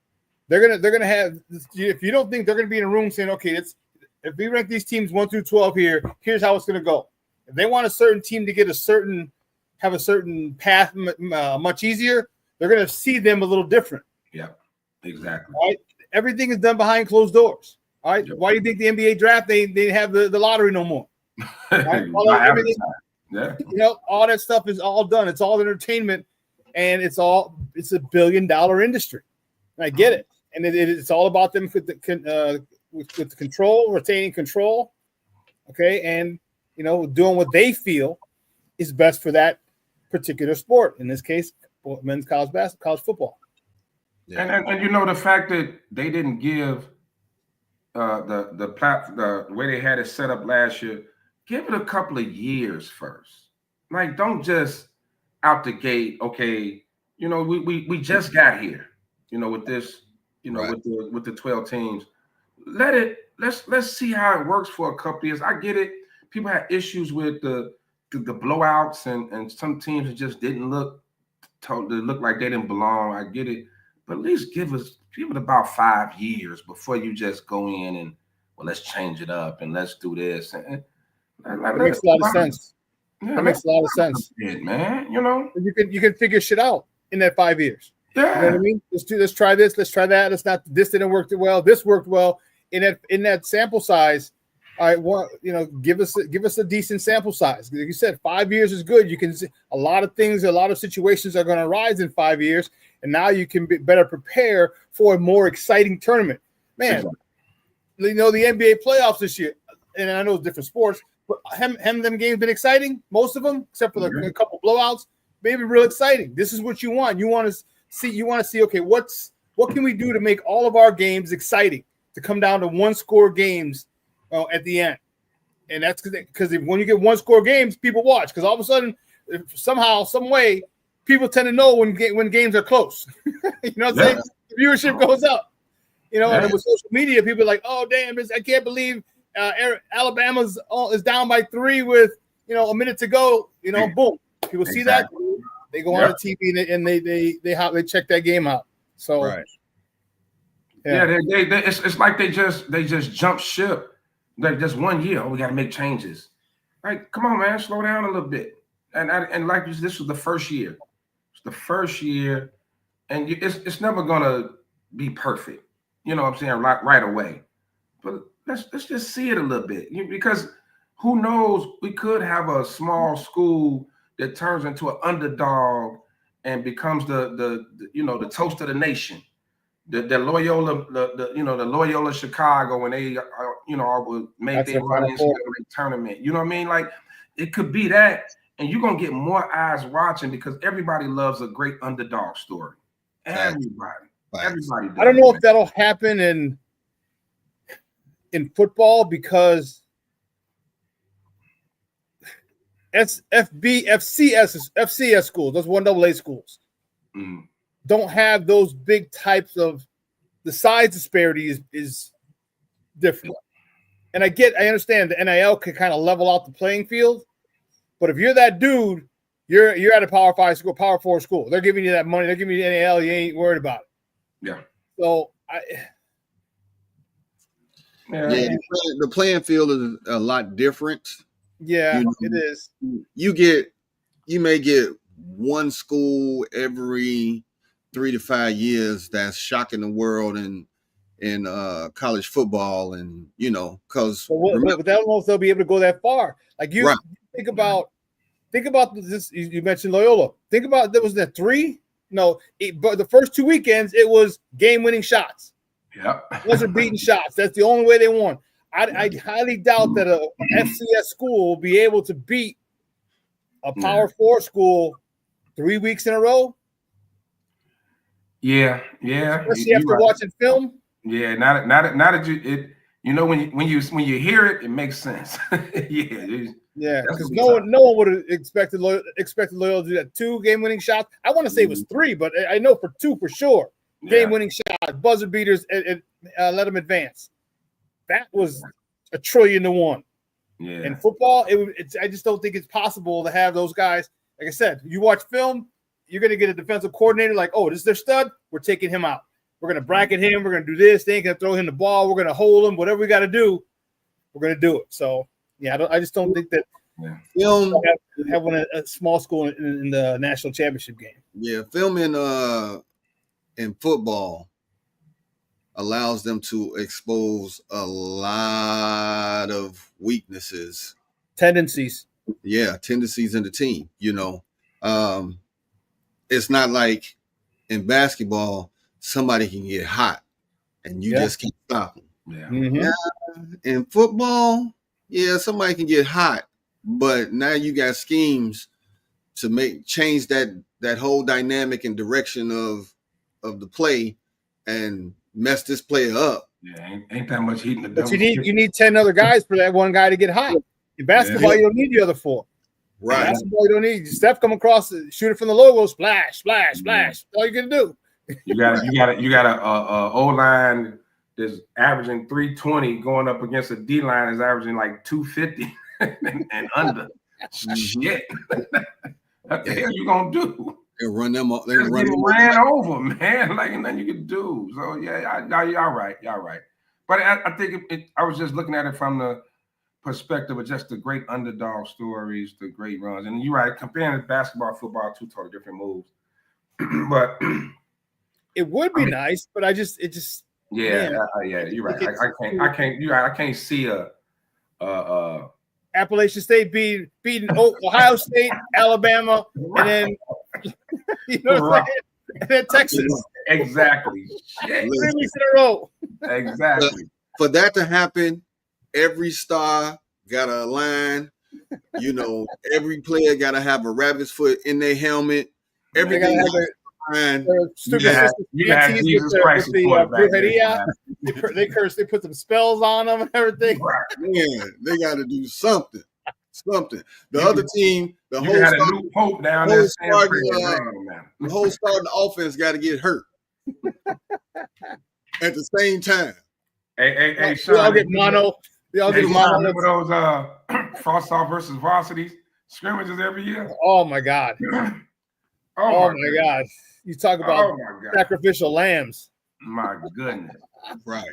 They're gonna have. If you don't think they're gonna be in a room saying, okay, if we rank these teams 1 through 12 here, here's how it's gonna go. If they want a certain team to have a certain path much easier, they're gonna see them a little different. Yeah, exactly. All right? Everything is done behind closed doors. All right. Yep. Why do you think the NBA draft they have the lottery no more? Right? All that stuff is all done. It's all entertainment. And it's a $1 billion industry. And I get it. And it's all about them with the control, retaining control. Okay. And, doing what they feel is best for that particular sport. In this case, men's college basketball, college football. Yeah. And the fact that they didn't give the way they had it set up last year, give it a couple of years first. Like, don't just out the gate, okay, we just got here, with this, right. with the 12 teams. Let's see how it works for a couple years. I get it. People have issues with the blowouts and some teams just didn't look like they didn't belong. I get it. But at least give it about 5 years before you just go in and let's change it up and let's do this. And it makes a lot of sense. Yeah, that makes a lot of sense, man. You can figure shit out in that 5 years. Yeah, you know what I mean. Let's try this. Let's try that. This didn't work well. This worked well in that sample size. I want give us a decent sample size. Like you said, 5 years is good. You can see a lot of things, a lot of situations are going to arise in 5 years, and now you can better prepare for a more exciting tournament. Man, the NBA playoffs this year, and I know it's different sports. Hem them games been exciting, most of them, except for a couple blowouts. Maybe real exciting. This is what you want. You want to see. Okay, what can we do to make all of our games exciting? To come down to 1-score games at the end, and that's because when you get 1-score games, people watch. Because all of a sudden, somehow, some way, people tend to know when games are close. You know what I'm saying? The viewership goes up. You know, and with social media, people are like, "Oh, damn! I can't believe Alabama's is down by 3 with a minute to go." You know, boom. People see that, they go on the TV and they check that game out. So, it's like they just jump ship. Like just 1 year, we got to make changes. Like, come on, man, slow down a little bit. And like this was the first year. It's the first year, and it's never gonna be perfect. You know what I'm saying? Right away. But let's just see it a little bit, because who knows? We could have a small school that turns into an underdog and becomes the toast of the nation. The Loyola, the Loyola Chicago, when they made their run into the tournament. You know what I mean? Like, it could be that, and you're gonna get more eyes watching because everybody loves a great underdog story. Everybody does. I don't know if that'll happen in football because FCS schools, those 1AA schools, don't have those big types of the size disparity is different. And I understand the NIL can kind of level out the playing field, but if you're that dude, you're at a Power 5 school, Power 4 school. They're giving you that money. They're giving you the NIL. You ain't worried about it. Yeah. So the playing field is a lot different. Yeah, it is. You may get one school every 3 to 5 years that's shocking the world in college football, and because but I don't know if they'll be able to go that far. Like think about this. You mentioned Loyola. Think about there was that 3. No, but the first 2 weekends it was game-winning shots. Yeah, it wasn't beating shots. That's the only way they won. I highly doubt that a FCS school will be able to beat a Power 4 school 3 weeks in a row. Yeah. Especially after watching film. Yeah, not that when you hear it, it makes sense. Yeah, because no one would have expected Loyola to do that 2 game-winning shots. I want to say it was 3, but I know for 2 for sure. Game-winning shots, buzzer beaters, and let them advance. That was $1 trillion to 1. Yeah. In football, I just don't think it's possible to have those guys. Like I said, you watch film, you're going to get a defensive coordinator like, oh, this is their stud. We're taking him out. We're going to bracket him. We're going to do this. They ain't going to throw him the ball. We're going to hold him. Whatever we got to do, we're going to do it. So, I just don't think that have one a small school in the national championship game. Yeah, film in football allows them to expose a lot of weaknesses, tendencies in the team. It's not like in basketball somebody can get hot and you just can't stop them. In football, somebody can get hot, but now you got schemes to change that whole dynamic and direction of the play and mess this player up. Yeah, ain't that much heat in the But you need 10 other guys for that one guy to get hot. In basketball, you don't need the other 4. Right. In basketball, you don't need Steph come across, shoot it from the logo, splash, splash, splash. That's all you're gonna do. You got a O line that's averaging 320 going up against a D line is averaging like 250 and under. Shit. What the hell you gonna do? They run them off. They ran over, man. Like nothing you could do. So y'all right. But I think I was just looking at it from the perspective of just the great underdog stories, the great runs, and you're right. Comparing basketball, football, 2 totally different moves. But it would be nice, but you're right. I can't. You're right. I can't see a Appalachian State beating Ohio State, Alabama, and then what I'm saying? And then Texas. Exactly. 3 weeks in a row. Exactly. For that to happen, every star got a line. Every player got to have a rabbit's foot in their helmet. Everything got to have Jesus Christ they curse. They put some spells on them and everything. Yeah, they got to do something. The other team, the whole had a new pope down there. The whole starting offense got to get hurt. at the same time. Hey, We all Sean. get mono. We all Hey, get Sean, mono. remember those Frost-Off versus Varsity scrimmages every year? Oh my God. Oh my God. You talk about Oh my God. sacrificial lambs. My goodness. Right.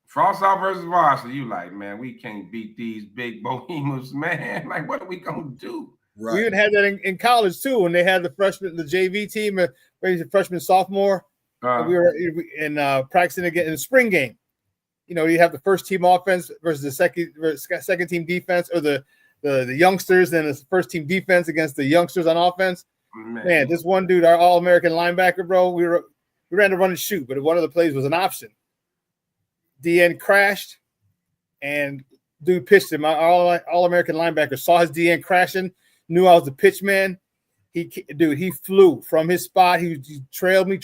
Frost-Off versus Varsity, you like, man, we can't beat these big bohemoths, man. Like, what are we gonna do? Right. We even had that in college too, when they had the JV team, maybe freshman, sophomore. And we were in practicing again in the spring game. You know, you have the first team offense versus the second team defense, or the youngsters and the first team defense against the youngsters on offense. Man, this one dude, our All-American linebacker, bro, we ran to run and shoot, but one of the plays was an option. DN crashed, and dude pitched him. Our All-American linebacker saw his DN crashing, knew I was the pitch man. He flew from his spot. He trailed me,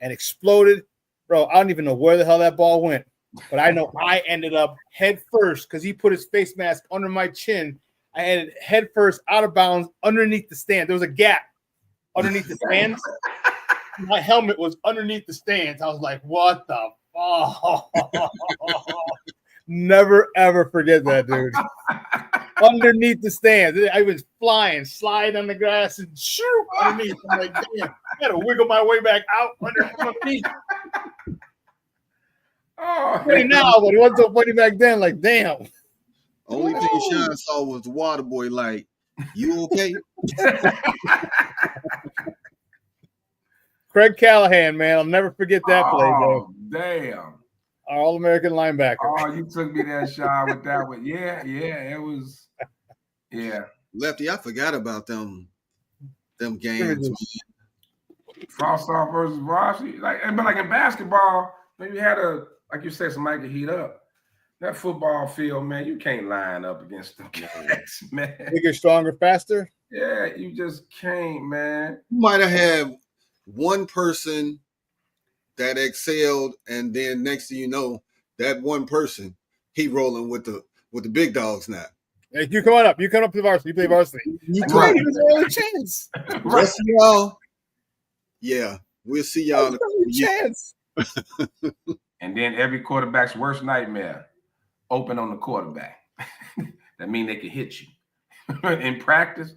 and exploded. Bro, I don't even know where the hell that ball went, but I know I ended up head first because he put his face mask under my chin. I ended head first out of bounds underneath the stand. There was a gap underneath the stands. My helmet was underneath the stands. I was like, what the fuck? Never, ever forget that, dude. Underneath the stands. I was flying, sliding on the grass, and shoot underneath. I'm like, damn, I had to wiggle my way back out under my feet. Funny now, but it wasn't so funny back then. Like, damn. Only thing Sean saw was the water boy. Like, you okay? Craig Callahan, man, I'll never forget that play, bro. Damn. Our All-American linebacker. Oh, you took me that shot with that one. Yeah, it was. Yeah. Lefty, I forgot about them games. Frost-Off versus Varsity. But like in basketball, maybe you had like you said, somebody could heat up. That football field, man, you can't line up against them cats, man. Bigger, stronger, faster. Yeah, you just can't, man. You might have had one person that excelled, and then next thing you know, that one person, he rolling with the big dogs now. Hey, you come up to the varsity. You play varsity. You right. There's no other chance. Right. Y'all. Yeah, we'll see y'all in a chance. And then every quarterback's worst nightmare, open on the quarterback. That means they can hit you. In practice,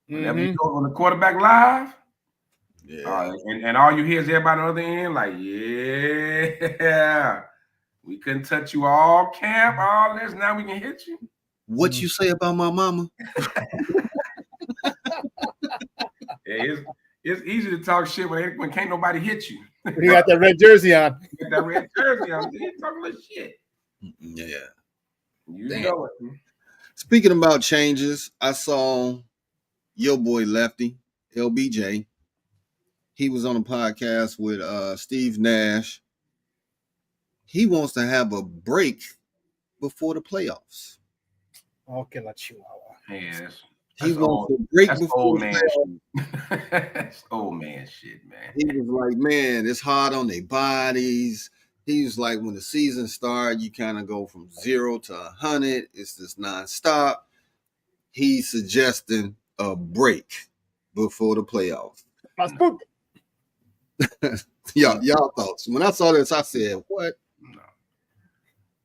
whenever you go on the quarterback live, and all you hear is everybody on the other end, like, yeah, we couldn't touch you all camp, all this, now we can hit you. What you say about my mama? Yeah, it's easy to talk shit when can't nobody hit you. You got that red jersey on. You got that red jersey on. You talking about shit. Yeah. You know it. Speaking about changes, I saw your boy Lefty, LBJ. He was on a podcast with Steve Nash. He wants to have a break before the playoffs. Okay, let's chihuahua. Yes. He wants to break before old the man playoffs. That's old man shit, man. He was like, man, it's hard on their bodies. He was like, when the season starts, you kind of go from 0 to 100. It's just nonstop. He's suggesting a break before the playoffs. Y'all thoughts? When I saw this, I said, what? No.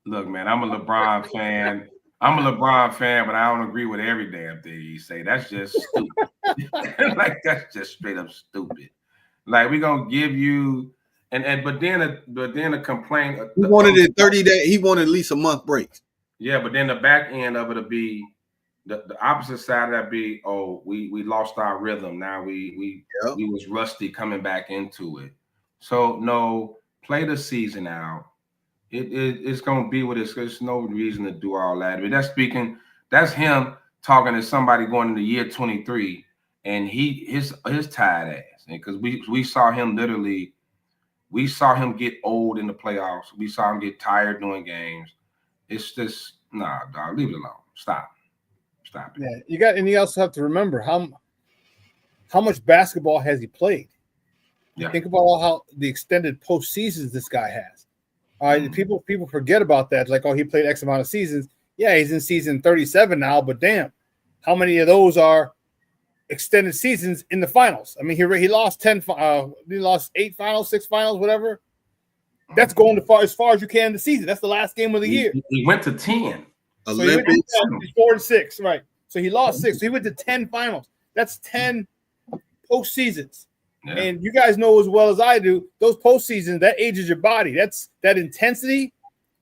Look, man, I'm a LeBron fan. But I don't agree with every damn thing you say. That's just stupid. Like, that's just straight up stupid. Like, we're gonna give you but then a complaint. He wanted it 30 days. He wanted at least a month break. Yeah, but then the back end of it'll be the opposite side of that be, we lost our rhythm. Now we was rusty coming back into it. So no, play the season out. It's gonna be what it's. There's no reason to do all that. I mean, that's him talking to somebody going into year 23, and his tired ass. Because we saw him literally, we saw him get old in the playoffs. We saw him get tired doing games. It's just dog, leave it alone. Stop it. Yeah, and you also have to remember how much basketball has he played. Yeah. Think about how the extended postseasons this guy has. People forget about that. Like, he played X amount of seasons. Yeah, he's in season 37 now, but damn, how many of those are extended seasons in the finals? I mean, he lost 10. He lost 8 finals, 6 finals, whatever. That's going as far as you can in the season. That's the last game of the year. He went to 10. So he went to 10, 4-6, right? So he lost 6. So he went to 10 finals. That's 10 postseasons. Yeah. And you guys know as well as I do, those postseasons, that ages your body. That's that intensity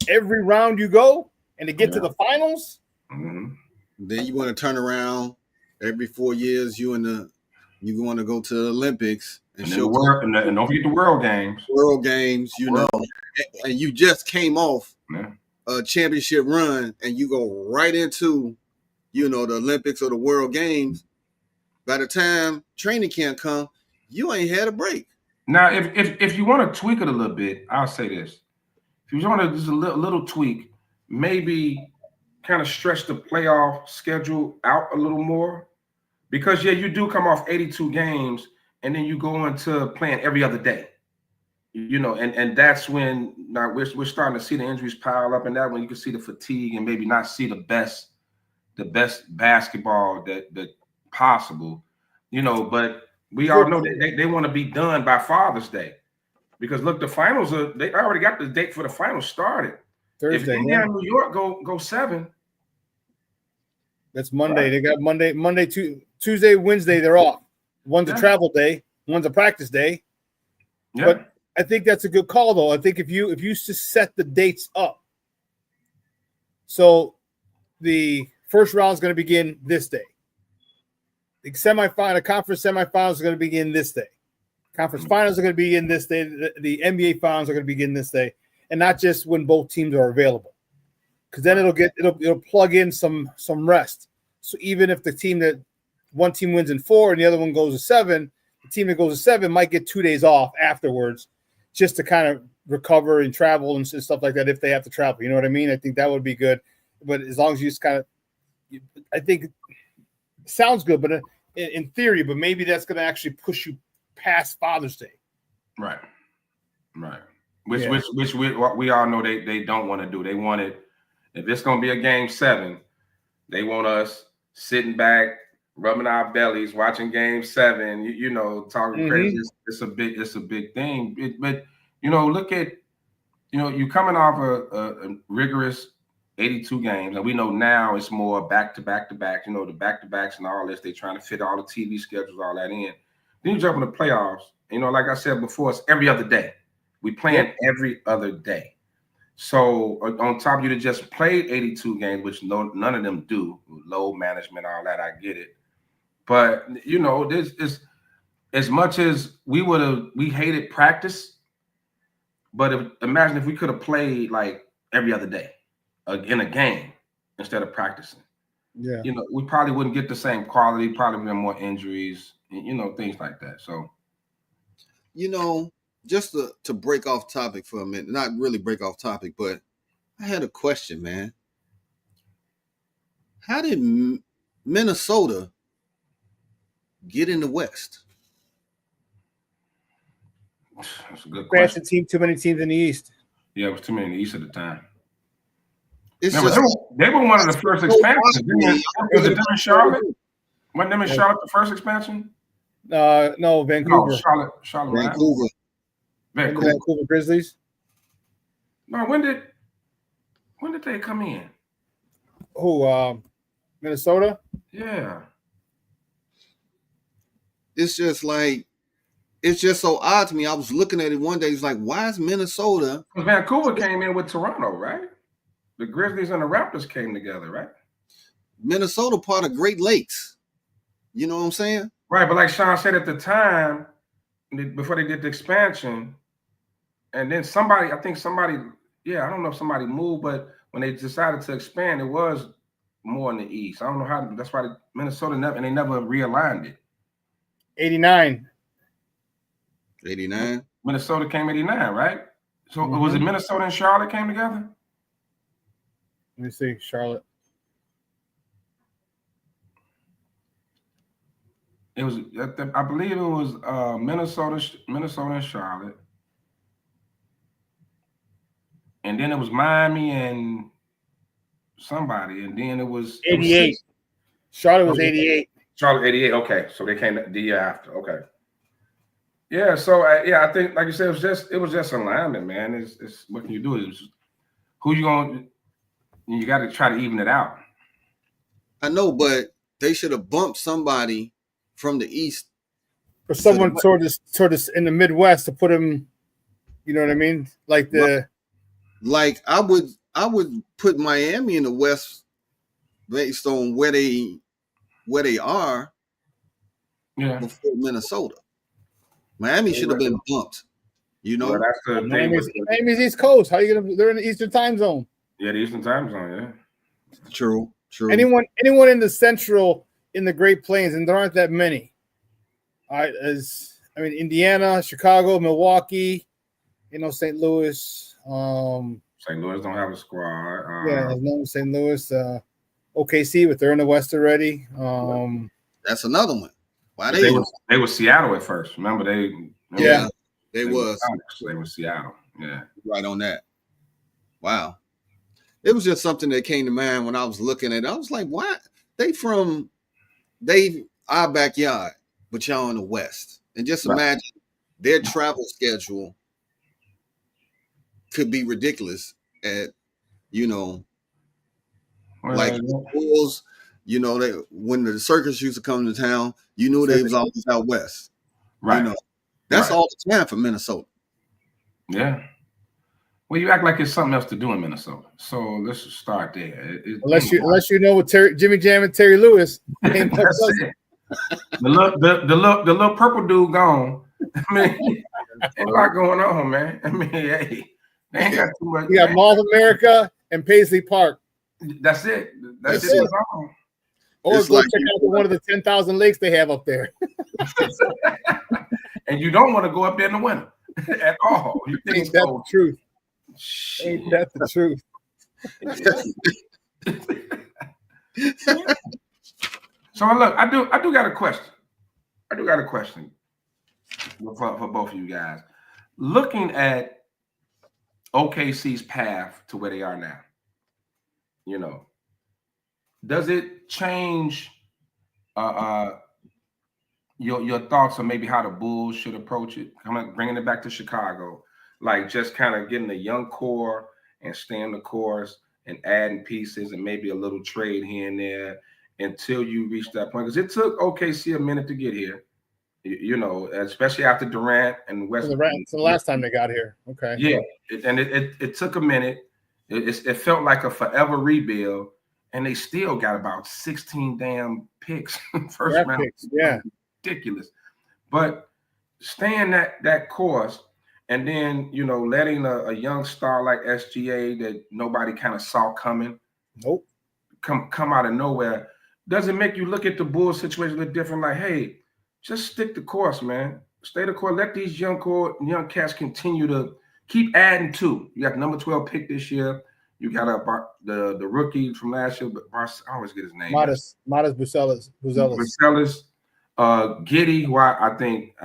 every round you go, and to get to the finals. Mm-hmm. Then you want to turn around every 4 years. You want to go to the Olympics and show and don't forget the World Games. World Games, know, and you just came off a championship run, and you go right into, the Olympics or the World Games. By the time training camp come, you ain't had a break. Now, if you want to tweak it a little bit, I'll say this: if you want to just a little tweak, maybe kind of stretch the playoff schedule out a little more, because you do come off 82 games, and then you go into playing every other day. And that's when now we're starting to see the injuries pile up, and that when you can see the fatigue and maybe not see the best basketball that possible, but we all know that they want to be done by Father's Day, because look, the finals they already got the date for the finals started. Thursday. If Indiana, New York go 7. That's Monday. Right. They got Monday, Tuesday, Wednesday. They're off. One's a travel day. One's a practice day. Yeah. But I think that's a good call, though. I think if you just set the dates up, so the first round is going to begin this day. The conference semifinals is going to begin this day. Conference finals are going to begin this day. The NBA finals are going to begin this day, and not just when both teams are available, because then it'll plug in some rest. So even if one team wins in 4 and the other one goes to 7, the team that goes to 7 might get 2 days off afterwards, just to kind of recover and travel and stuff like that if they have to travel. You know what I mean? I think that would be good. But as long as you just kind of, I think it sounds good, but in theory, but maybe that's going to actually push you past Father's Day. Right. Which we all know they don't want to do. They want it, if it's going to be a game 7, they want us sitting back, rubbing our bellies, watching game 7, talking crazy. It's a big thing. But look at, you coming off a rigorous 82 games, and we know now it's more back to back, the back-to-backs and all this. They're trying to fit all the TV schedules, all that in. Then you jump in the playoffs, like I said before, it's every other day. We playing every other day. So on top of you to just played 82 games, which none of them do, load management, all that, I get it. But this is, as much as we hated practice, but imagine if we could have played like every other day in a game instead of practicing. Yeah, we probably wouldn't get the same quality, probably would have more injuries, things like that. So, just to break off topic for a minute, not really break off topic, but I had a question, man. How did Minnesota get in the West? That's a good question. Too many teams in the East. Yeah, it was too many in the East at the time. They were one of the first expansions. Was it them in Charlotte? Wasn't them in Charlotte the first expansion? No, Vancouver. No, Charlotte. Vancouver Grizzlies. No, when did they come in? Who? Minnesota? Yeah. It's just so odd to me. I was looking at it one day. It's like, why is Minnesota? Vancouver came in with Toronto, right? The Grizzlies and the Raptors came together, right? Minnesota part of Great Lakes. You know what I'm saying? Right, but like Sean said at the time, before they did the expansion, and then I don't know if somebody moved, but when they decided to expand, it was more in the East. I don't know how. That's why Minnesota never realigned it. 89. Minnesota came 89, right? So was it Minnesota and Charlotte came together? Let me see, Charlotte. It was, I believe it was Minnesota and Charlotte. And then it was Miami and somebody. And then it was 88. Charlotte was 88. Charlotte 88. Okay. So they came the year after. Okay. Yeah, so I think like you said, it was just alignment, man. It's what can you do? Who you gonna? You got to try to even it out. I know, but they should have bumped somebody from the East For someone toward this in the Midwest to put him, you know what I mean? Like like I would put Miami in the West based on where they are before Minnesota. Miami should have been bumped. You know, well, that's the thing. Miami's East Coast. How are you gonna? They're in the Eastern time zone. Yeah, the Eastern time zone. Yeah, true. Anyone in the Central in the Great Plains, and there aren't that many. All right, Indiana, Chicago, Milwaukee, St. Louis. St. Louis don't have a squad. There's no St. Louis. OKC, but they're in the West already. That's another one. Why they were Seattle at first. Remember they was Seattle. Yeah, right on that. Wow, it was just something that came to mind when I was looking at it. I was like, "What? They our backyard, but y'all in the West." And just imagine their travel schedule could be ridiculous at, like the Bulls. When the circus used to come to town, you knew they was always out west. Right. That's all the time for Minnesota. Yeah. Well, you act like it's something else to do in Minnesota. So let's start there. Unless you know what Jimmy Jam and Terry Lewis. The little purple dude gone. I mean, ain't a lot going on, man. I mean, hey, they ain't got too much. You got Mall of America and Paisley Park. That's it. That's it. Or go check out one of the 10,000 lakes they have up there. And you don't want to go up there in the winter at all. You think Ain't that the truth? Shit. Ain't that the truth? So look, I do got a question. For both of you guys. Looking at OKC's path to where they are now, does it change your thoughts on maybe how the Bulls should approach it? Bringing it back to Chicago, like just kind of getting a young core and staying the course and adding pieces and maybe a little trade here and there until you reach that point. Because it took OKC a minute to get here, especially after Durant and West. It's the last time they got here. Okay. Yeah, it took a minute. It felt like a forever rebuild. And they still got about 16 damn picks, first round picks. Yeah, ridiculous. But staying that course, and then letting a young star like SGA that nobody kind of saw coming, come out of nowhere, doesn't make you look at the Bulls situation a little different. Like, hey, just stick the course, man. Stay the course. Let these young cats continue to keep adding to. You got the number 12 pick this year. You got the rookie from last year, but I always get his name. Modest Buzelis. Giddey, who I think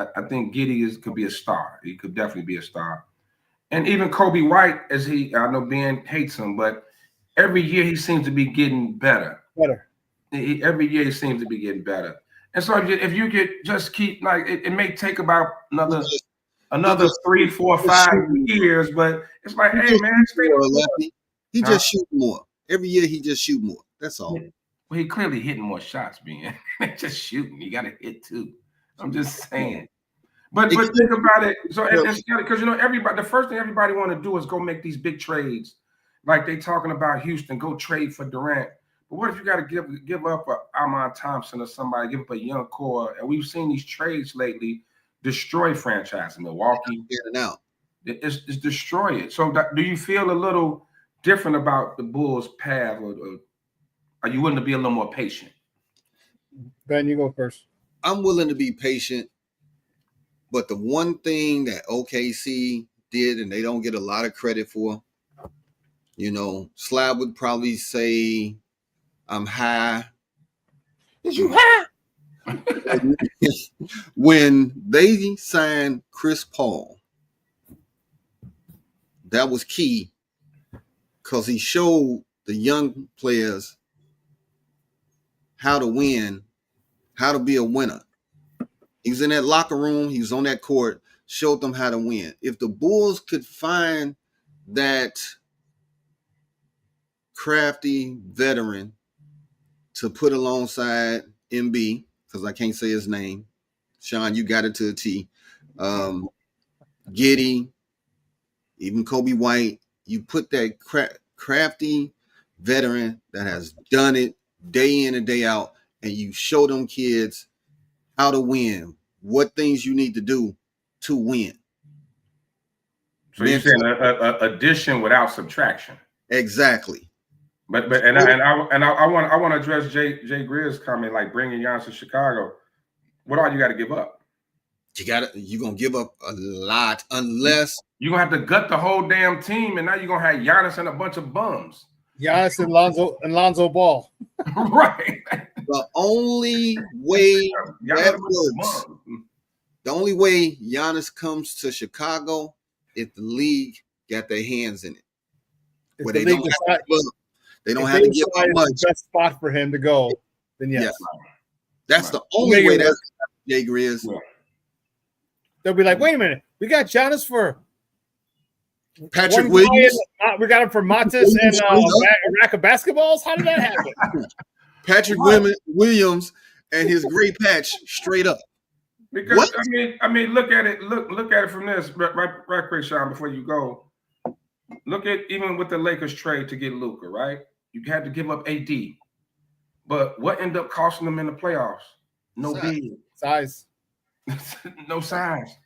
Giddey could be a star. He could definitely be a star. And even Kobe White, I know Ben hates him, but every year he seems to be getting better. Every year he seems to be getting better. And so if you could just keep it may take about another 3, 4, 5 years, but it's like, hey man, he just shoot more. Every year he just shoot more. That's all. Well, he clearly hitting more shots, being just shooting. You got to hit too. I'm just saying. But think about it. So because everybody, the first thing everybody want to do is go make these big trades, like they talking about Houston. Go trade for Durant. But what if you got to give up a Amon Thompson or somebody, give up a young core? And we've seen these trades lately destroy franchise in Milwaukee. In and out. It's destroy it. So do you feel a little different about the Bulls' path, or are you willing to be a little more patient? Ben, you go first. I'm willing to be patient, but the one thing that OKC did, and they don't get a lot of credit for, Slab would probably say, I'm high. Is you high? When they signed Chris Paul, that was key because he showed the young players how to win, how to be a winner. He was in that locker room. He was on that court, showed them how to win. If the Bulls could find that crafty veteran to put alongside MB, because I can't say his name. Sean, you got it to a T. Giddey, even Kobe White. You put that crafty veteran that has done it day in and day out, and you show them kids how to win, what things you need to do to win. So you're saying addition without subtraction. Exactly. But I want to address Jay Greer's comment, like bringing Giannis to Chicago. What all you got to give up? You're gonna give up a lot unless you're gonna have to gut the whole damn team, and now you're gonna have Giannis and a bunch of bums. Giannis and Lonzo Ball. Right. The only way that works, the only way Giannis comes to Chicago, if the league got their hands in it. Where they don't have to give up much. The best spot for him to go, then yes. That's the only way that's Jay Greer's. Yeah. They'll be like, wait a minute, we got Giannis for Patrick Williams. We got him for Matis and a rack of basketballs. How did that happen? Patrick Williams and his gray patch straight up. Because what? I mean, look at it. Look at it from this right quick, Sean. Before you go, look at even with the Lakers trade to get Luka. Right, you had to give up AD, but what ended up costing them in the playoffs? No big size. No size.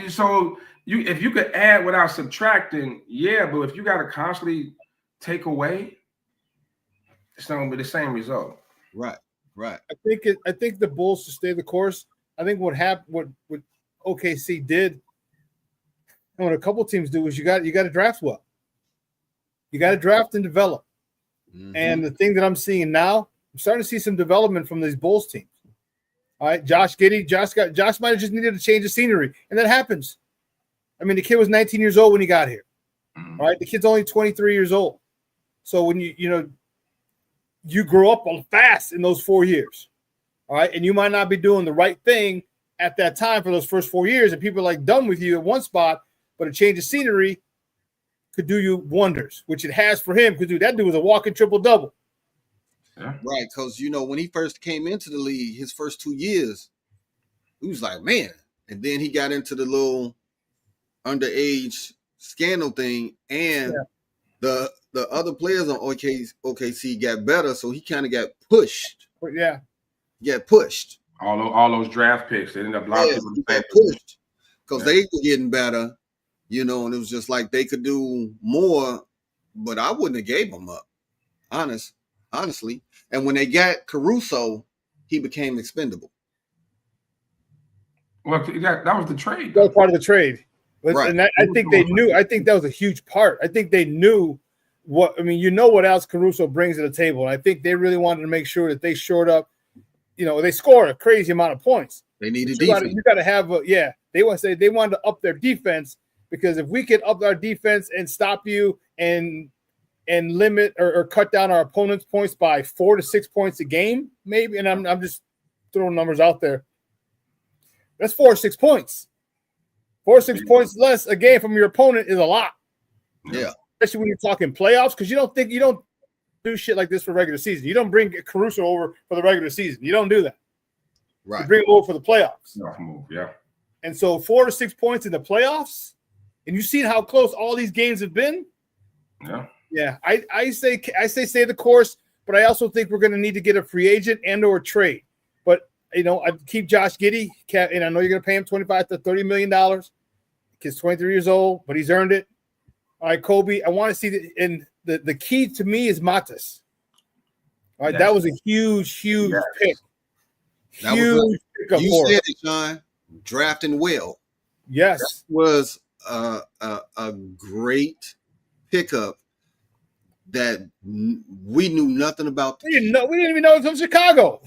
So if you could add without subtracting, yeah, but if you got to constantly take away, it's not gonna be the same result. Right. I think the Bulls should stay the course. I think what OKC did, and what a couple teams do, is you got to draft well. You got to draft and develop. Mm-hmm. And the thing that I'm seeing now, I'm starting to see some development from these Bulls teams. All right, Josh Giddey. Josh might have just needed to change the scenery, and that happens. I mean, the kid was 19 years old when he got here. All right, the kid's only 23 years old. So when you grow up fast in those 4 years, all right, and you might not be doing the right thing at that time for those first 4 years, and people are like done with you at one spot, but a change of scenery could do you wonders, which it has for him. Because that dude was a walking triple-double. Yeah. Right, because when he first came into the league, his first 2 years, he was like, man. And then he got into the little underage scandal thing, and the other players on OKC got better, so he kind of got pushed. Yeah, got pushed. All those draft picks, they ended up pushed because they were getting better, and it was just like they could do more, but I wouldn't have gave them up, honestly. And when they got Caruso, he became expendable. Well, that was the trade. That was part of the trade. But, right. And I think they knew. I think that was a huge part. I think they knew what Alex Caruso brings to the table. And I think they really wanted to make sure that they shored up. They scored a crazy amount of points. They needed defense. You got to have They wanted to up their defense, because if we could up our defense and stop you and limit or cut down our opponent's points by 4 to 6 points a game, maybe. And I'm just throwing numbers out there. That's 4 or 6 points. 4 or 6 points less a game from your opponent is a lot. Yeah. Especially when you're talking playoffs, because you don't do shit like this for regular season. You don't bring Caruso over for the regular season. You don't do that. Right. You bring him over for the playoffs. Yeah. And so 4 to 6 points in the playoffs, and you see how close all these games have been. Yeah. Yeah. I say stay the course, but I also think we're going to need to get a free agent and or trade. But I keep Josh Giddey, and I know you're going to pay him $25 to $30 million. Kid's 23 years old, but he's earned it. All right, Kobe, I want to see the key to me is Matis. All right, that was a huge pick. Huge pickup. You said it, Sean. Drafting well. Yes. That was a great pickup that we knew nothing about. We didn't even know it was from Chicago.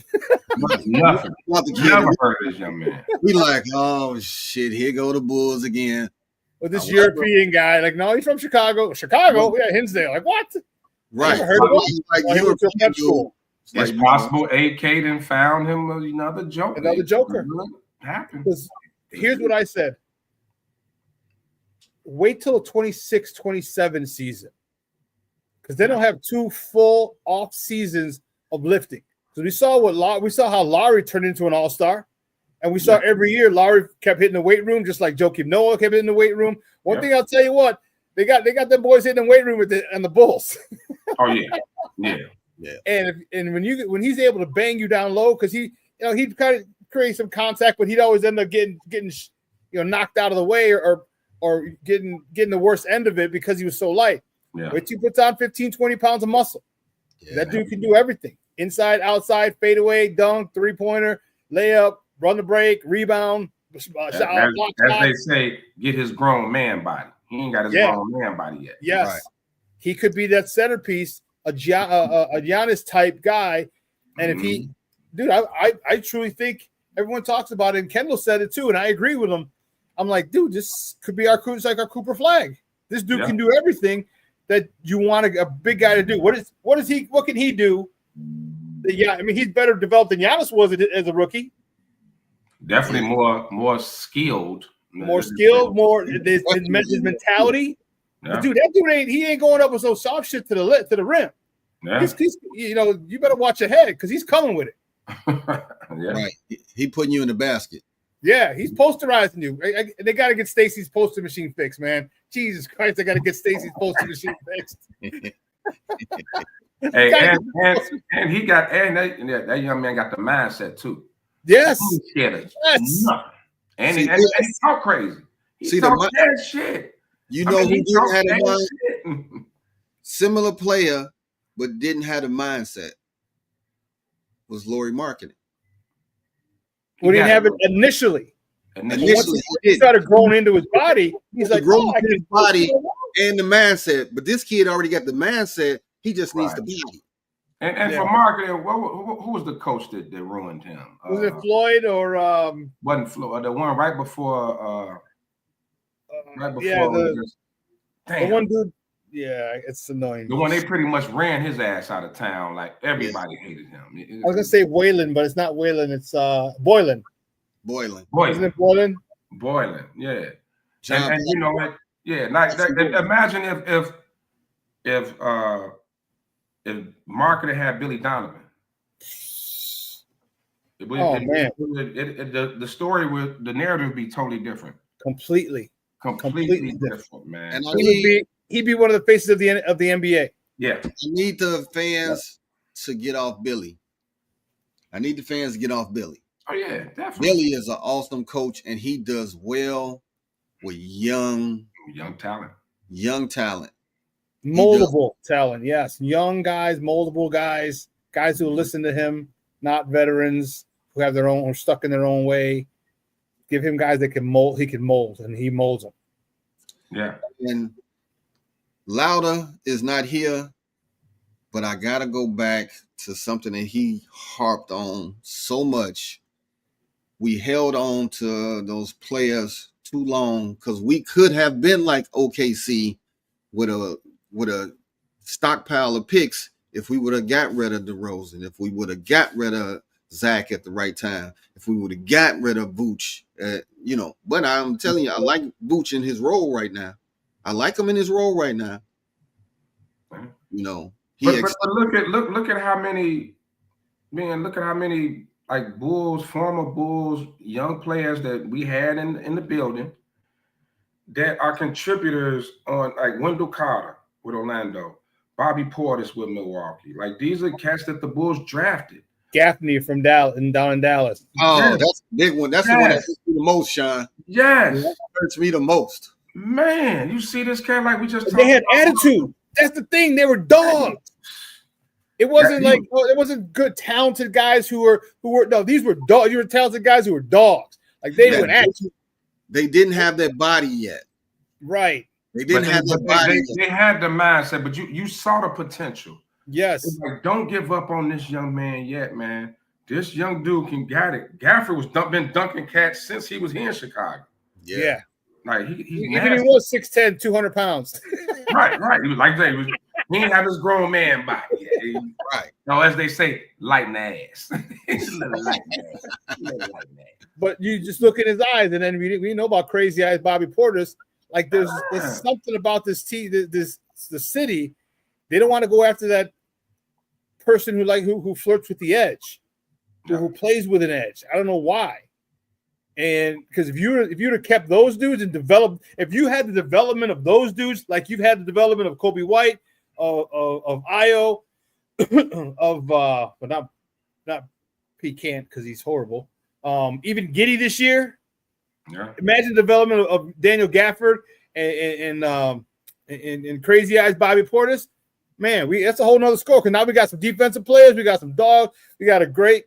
Nothing. Never heard of this young man. We like, oh shit, here go the Bulls again. With this European guy, like, no, he's from Chicago. Chicago, yeah, Hinsdale. Like, what? Right. Never heard of him. Like European dude, It's possible AK then found him another joker. Another joker. Happened. Here's what I said. Wait till the 26-27 season. Because they don't have 2 full off seasons of lifting. So we saw how Lowry turned into an all-star. And we saw every year Lowry kept hitting the weight room, just like Joakim Noah kept hitting the weight room. One thing I'll tell you what, they got them boys hitting the weight room and the Bulls. Oh yeah. And when he's able to bang you down low, because he'd kind of create some contact, but he'd always end up getting knocked out of the way or getting the worst end of it because he was so light. Yeah. Wait till he puts on 15, 20 pounds of muscle. Yeah. That dude can do everything. Inside, outside, fadeaway, dunk, three-pointer, layup, run the break, rebound, as they say, get his grown man body. He ain't got his grown man body yet. Yes. Right. He could be that centerpiece, a Giannis type guy. And if he, dude, I truly think everyone talks about it, and Kendall said it too, and I agree with him. I'm like, dude, this could be our Cooper Flag. This dude can do everything that you want a big guy to do. What can he do? Yeah, I mean, he's better developed than Giannis was as a rookie. Definitely more skilled. More his mentality. Yeah. Dude, that dude ain't going up with no soft shit to the rim. Yeah. He's you better watch ahead because he's coming with it. Right. He putting you in the basket. Yeah, he's posterizing you. They got to get Stacey's poster machine fixed, man. Jesus Christ, they got to get Stacey's poster machine fixed. Hey, and he got that young man got the mindset too. Yes. He's scared of nothing. And he talk crazy. He talk that shit. You know who didn't have a mind? Similar player, but didn't have the mindset was Lauri Markkanen. We didn't have it initially. Initially, he started growing into his body. He's like, growing into his body and the mindset. But this kid already got the mindset. He just needs the body. And for Markkanen, who was the coach that ruined him? Was it Floyd or wasn't Floyd? The one right before. The one dude. Yeah, it's annoying. The one they pretty much ran his ass out of town. Like everybody hated him. I was gonna say Whalen, but it's not Whalen. It's Boylan. Isn't it Boylan? Boylan, yeah. And you know what? Yeah, like imagine if Markkanen had Billy Donovan. The story the narrative would be totally different. Completely different, man. And he'd be one of the faces of the NBA. Yeah. I need the fans to get off Billy. Oh yeah, definitely. Billy is an awesome coach, and he does well with young talent. Moldable talent, yes. Young guys, moldable guys who listen to him, not veterans who have their own or stuck in their own way. Give him guys that can mold. He can mold, and he molds them. Yeah. And Lauder is not here, but I gotta go back to something that he harped on so much. We held on to those players too long because we could have been like OKC with a stockpile of picks if we would have got rid of DeRozan, if we would have got rid of Zach at the right time, if we would have got rid of Vooch, But I'm telling you, I like Vooch in his role right now. I like him in his role right now. But look at how many, like former Bulls, young players that we had in the building that are contributors on, like Wendell Carter with Orlando, Bobby Portis with Milwaukee. Like these are cats that the Bulls drafted. Gaffney from down in Dallas. Oh, that's a big one. That's the one that hurts me the most, Sean. Yes. That hurts me the most. Man, you see this cat like we just talked They had attitude. That's the thing. They were dogs. It wasn't good, talented guys who were these were dogs. You were talented guys who were dogs. Like they were attitude. They didn't have that body yet. Right. They didn't have that body. They had the mindset, but you saw the potential. Yes. It's like, don't give up on this young man yet, man. This young dude can got it. Gafford was been dunking cats since he was here in Chicago. Yeah. Like he was 6'10", 200 pounds. Right. He was like that. He didn't have his grown man body yet. Right. No, as they say, lighten the ass. It's a little lighten the ass. Lighten the ass. But you just look in his eyes, and then we know about Crazy Eyes Bobby Portis. Like there's something about the city. They don't want to go after that person who flirts with the edge, who plays with an edge. I don't know why. And because if you'd have kept those dudes and developed, if you had the development of those dudes, like you've had the development of Kobe White, of Io, but not Pecan because he's horrible. Even Giddey this year. Yeah. Imagine the development of Daniel Gafford and Crazy Eyes Bobby Portis. Man, that's a whole nother score. Because now we got some defensive players, we got some dogs, we got a great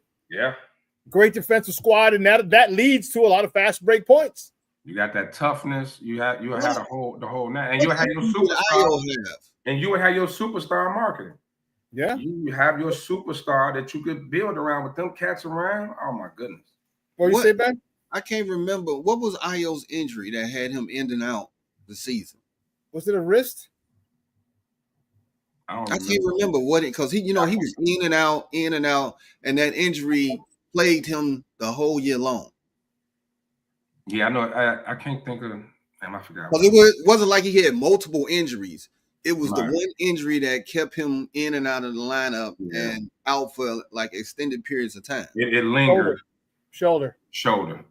defensive squad, and that leads to a lot of fast break points. You got that toughness. You had the whole night, and you had your superstar, and you would have your superstar marketing. Yeah, you have your superstar that you could build around with them cats around. Oh my goodness! What you say, Ben? I can't remember what was Io's injury that had him ending out the season. Was it a wrist? I can't remember what it because he was in and out, and that injury plagued him the whole year long. Yeah, I know. I can't think of. I forgot. Because it wasn't like he had multiple injuries. It was the one injury that kept him in and out of the lineup and out for like extended periods of time. It lingered. Shoulder.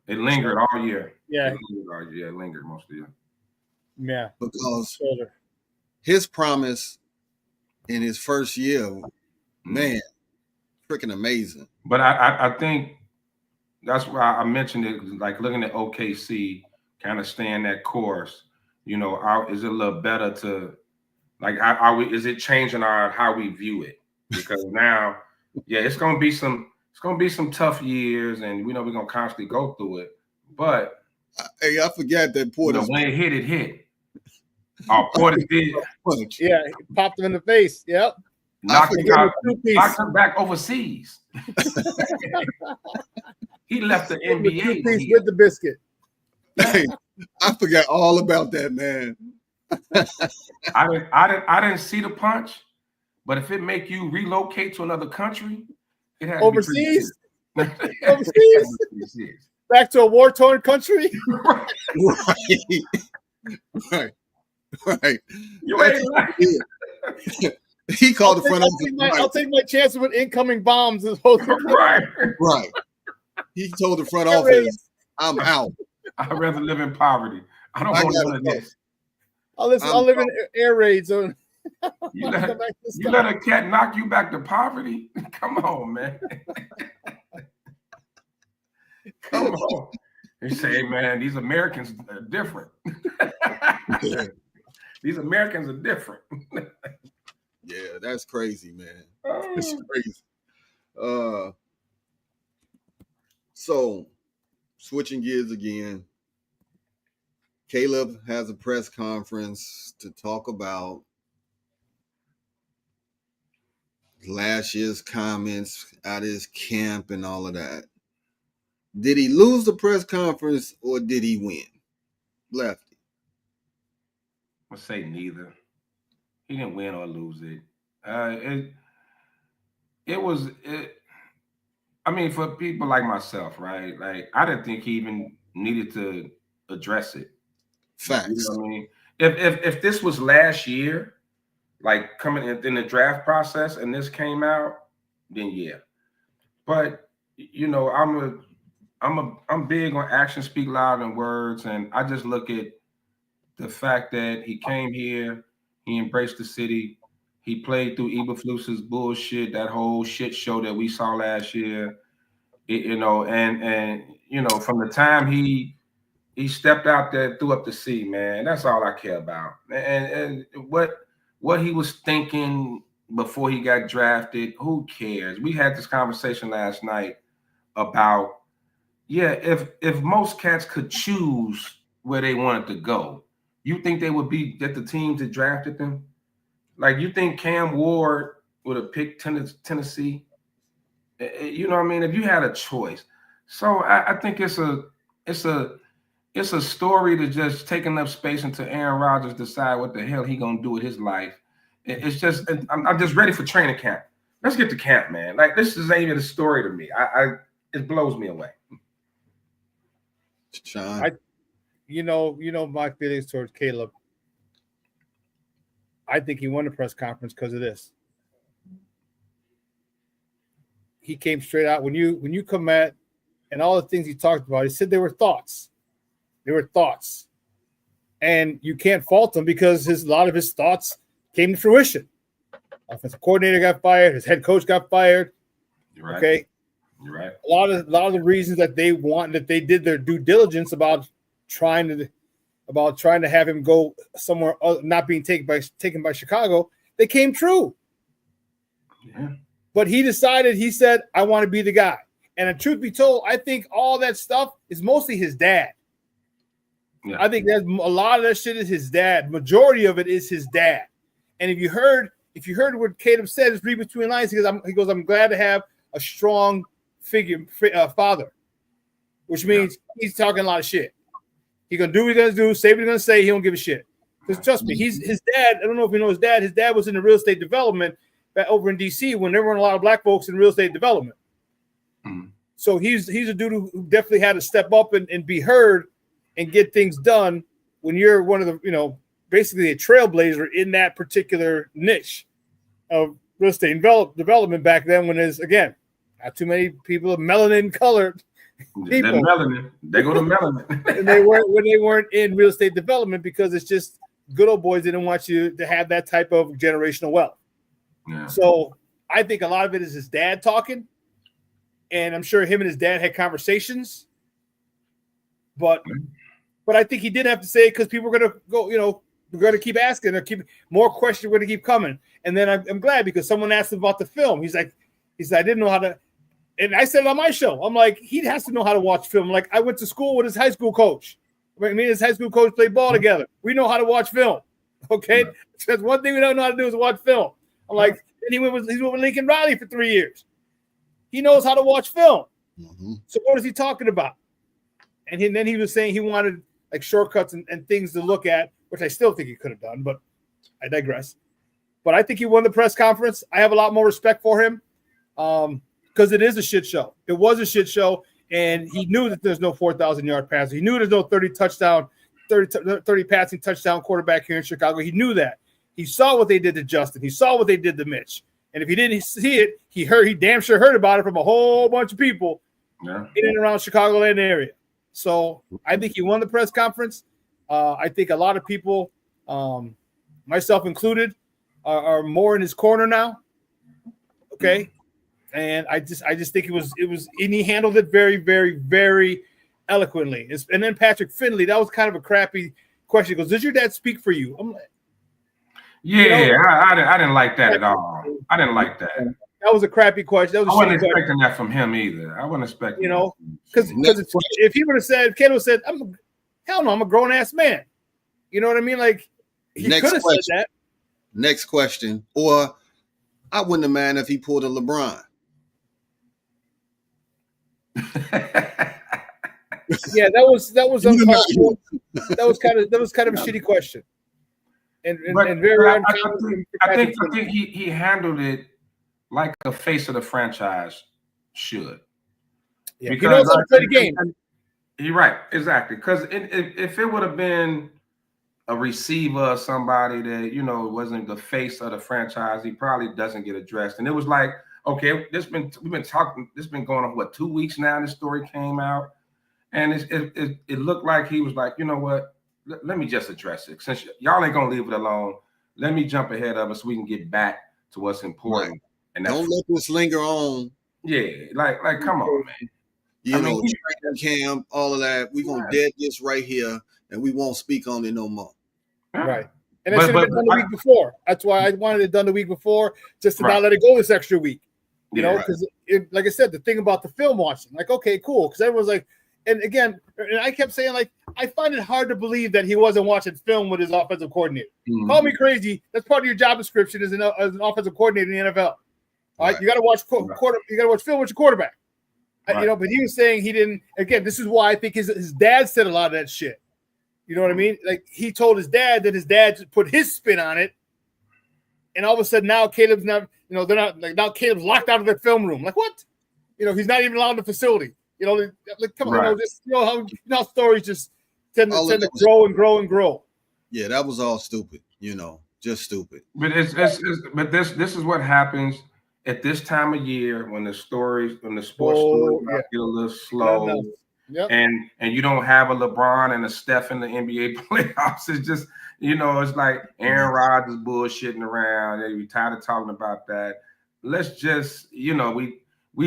It lingered all year. Yeah. It lingered most of the year. Yeah. Because his promise in his first year, man, freaking amazing. But I think that's why I mentioned it, like looking at OKC, kind of staying that course. You know, is it a little better to like is it changing how we view it? Because now, it's gonna be some tough years, and we know we're gonna constantly go through it. But hey, I forgot that Portis. When it hit. Oh, Portis did. Yeah, he popped him in the face. Yep. Knocked him back overseas. He left the NBA with the biscuit. Hey, I forgot all about that, man. I didn't see the punch, but if it make you relocate to another country, it has overseas. To be overseas. Back to a war-torn country. Right. You ain't lying. He called the front office. I'll take my chances with incoming bombs. Right. He told the front office, "I'm out. I'd rather live in poverty. I don't want none of this. I'll live in air raids." You let a cat knock you back to poverty? Come on, man. Come on. They say, man, these Americans are different. These Americans are different. Yeah, that's crazy, man. It's crazy. So switching gears again, Caleb has a press conference to talk about last year's comments out of his camp and all of that. Did he lose the press conference or did he win? Lefty. I'll say neither. He didn't win or lose it. I mean, for people like myself, right? Like, I didn't think he even needed to address it. Facts. You know what I mean? If this was last year, like coming in the draft process, and this came out, then yeah. But you know, I'm big on actions speak louder than words, and I just look at the fact that he came here, he embraced the city, he played through Eberflus's bullshit, that whole shit show that we saw last year, and you know, from the time he stepped out there, threw up the C, man. That's all I care about. And what he was thinking before he got drafted, who cares? We had this conversation last night about, if most cats could choose where they wanted to go, you think they would be at the teams that drafted them? Like, you think Cam Ward would have picked Tennessee? You know what I mean? If you had a choice. So I think it's a story to just take enough space until Aaron Rodgers decide what the hell he gonna do with his life. It's just, I'm just ready for training camp. let's get to camp, man. Like, this is even a story to me. It blows me away. Sean. You know my feelings towards Caleb. I think he won the press conference because of this. He came straight out when you come at and all the things he talked about. He said they were thoughts. They were thoughts, and you can't fault him because a lot of his thoughts came to fruition. Offensive coordinator got fired. His head coach got fired. You're right. Okay, you're right. A lot of the reasons that they did their due diligence about trying to have him go somewhere not being taken by Chicago, they came true. Yeah. But he said, I want to be the guy. And the truth be told, I think all that stuff is mostly his dad. Yeah. I think that a lot of that shit is his dad. Majority of it is his dad. And if you heard what Caleb said, is read between lines. He goes, I'm glad to have a strong father, which means he's talking a lot of shit. He's gonna do what he's gonna do, say what he's gonna say. He don't give a shit. Because trust me, his dad. I don't know if you know his dad. His dad was in the real estate development back over in DC when there weren't a lot of black folks in real estate development. Mm-hmm. So he's a dude who definitely had to step up and be heard and get things done when you're one of the, basically a trailblazer in that particular niche of real estate development back then, when there's, again, not too many people of melanin colored people. Melanin. They go to melanin. And they weren't in real estate development because it's just good old boys didn't want you to have that type of generational wealth. Yeah. So I think a lot of it is his dad talking, and I'm sure him and his dad had conversations. But I think he did have to say it because people are going to go, we're going to keep asking, or keep more questions are going to keep coming. And then I'm glad because someone asked him about the film. He said, I didn't know how to. And I said it on my show, I'm like, he has to know how to watch film. Like, I went to school with his high school coach. Me and his high school coach played ball together. We know how to watch film. Okay, that's one thing we don't know how to do is watch film. I'm like, and he's with Lincoln Riley for 3 years. He knows how to watch film. Mm-hmm. So what is he talking about? And then he was saying he wanted like shortcuts and things to look at, which I still think he could have done, but I digress. But I think he won the press conference. I have a lot more respect for him because it is a shit show. It was a shit show, and he knew that there's no 4,000-yard passer. He knew there's no 30 passing touchdown quarterback here in Chicago. He knew that. He saw what they did to Justin. He saw what they did to Mitch. And if he didn't see it, he damn sure heard about it from a whole bunch of people in and around Chicagoland area. So I think he won the press conference. I think a lot of people, myself included, are more in his corner now. Okay. And I just think it was, and he handled it very, very, very eloquently. And then Patrick Finley, that was kind of a crappy question. He goes, does your dad speak for you? I'm like, I didn't like that at all. I didn't like that. That was a crappy question. I wasn't expecting that from him either. I wasn't expecting, because if he would have said, Ken would have said, hell no, I'm a grown ass man. You know what I mean? Like, he could have said that. Next question. Or I wouldn't have minded if he pulled a LeBron. Yeah, that was uncomfortable. That was kind of a shitty question. And very uncomfortable. I think he handled it like a face of the franchise should. Yeah, because he knows how to play the game. You're right, exactly. Because if it would have been a receiver or somebody that wasn't the face of the franchise, he probably doesn't get addressed. And it was like, okay, we've been talking. This been going on 2 weeks now. This story came out, and it looked like he was like, you know what? Let me just address it. Since y'all ain't gonna leave it alone, let me jump ahead of it so we can get back to what's important. Right. And don't let this linger on. Yeah, like come on, man. Training camp, all of that. We're gonna dead this right here, and we won't speak on it no more. Right. And it should have been done the week before. That's why I wanted it done the week before, just to not let it go this extra week. Because like I said, the thing about the film watching, like, okay, cool. Because everyone's like, and again, and I kept saying, like, I find it hard to believe that he wasn't watching film with his offensive coordinator. Mm-hmm. Call me crazy. That's part of your job description as an offensive coordinator in the NFL. All right, you got to watch you got to watch film with your quarterback. Right. But he was saying he didn't. Again, this is why I think his dad said a lot of that shit. You know what I mean? Like, he told his dad that his dad put his spin on it, and all of a sudden now Caleb's not. You know, they're not like now. Caleb's locked out of the film room. Like what? You know, he's not even allowed in the facility. You know, like come on, Right. you know, just how stories just tend All to of that was- grow and grow and grow. Yeah, that was all stupid. You know, just stupid. But but this is what happens at this time of year when the sports stories get a little slow, Yep. and you don't have a LeBron and a Steph in the NBA playoffs. It's just, you know, it's like Aaron Rodgers bullshitting around. And we tired of talking about that. Let's just, you know, we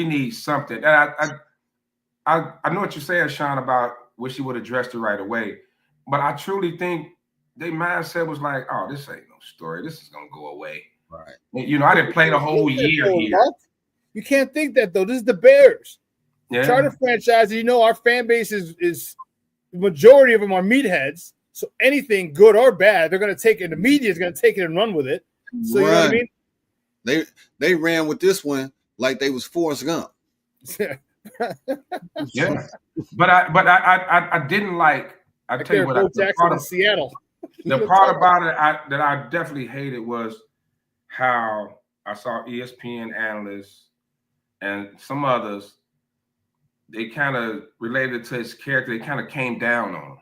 need something. And I know what you're saying, Sean, about wish he would have addressed it right away, but I truly think their mindset was like, oh, this ain't no story. This is gonna go away. Right. You know, I didn't play the whole year here. You can't think that though. This is the Bears. Yeah. Charter franchise. You know, our fan base is the majority of them are meatheads. So anything good or bad, they're gonna take it. The media is gonna take it and run with it. So you know what I mean? They ran with this one like they was Forrest Gump. Yeah. But I didn't like. I tell you what, JonahJackson in Seattle. The part about it that I definitely hated was how I saw ESPN analysts and some others, they kind of related to his character. They kind of came down on him.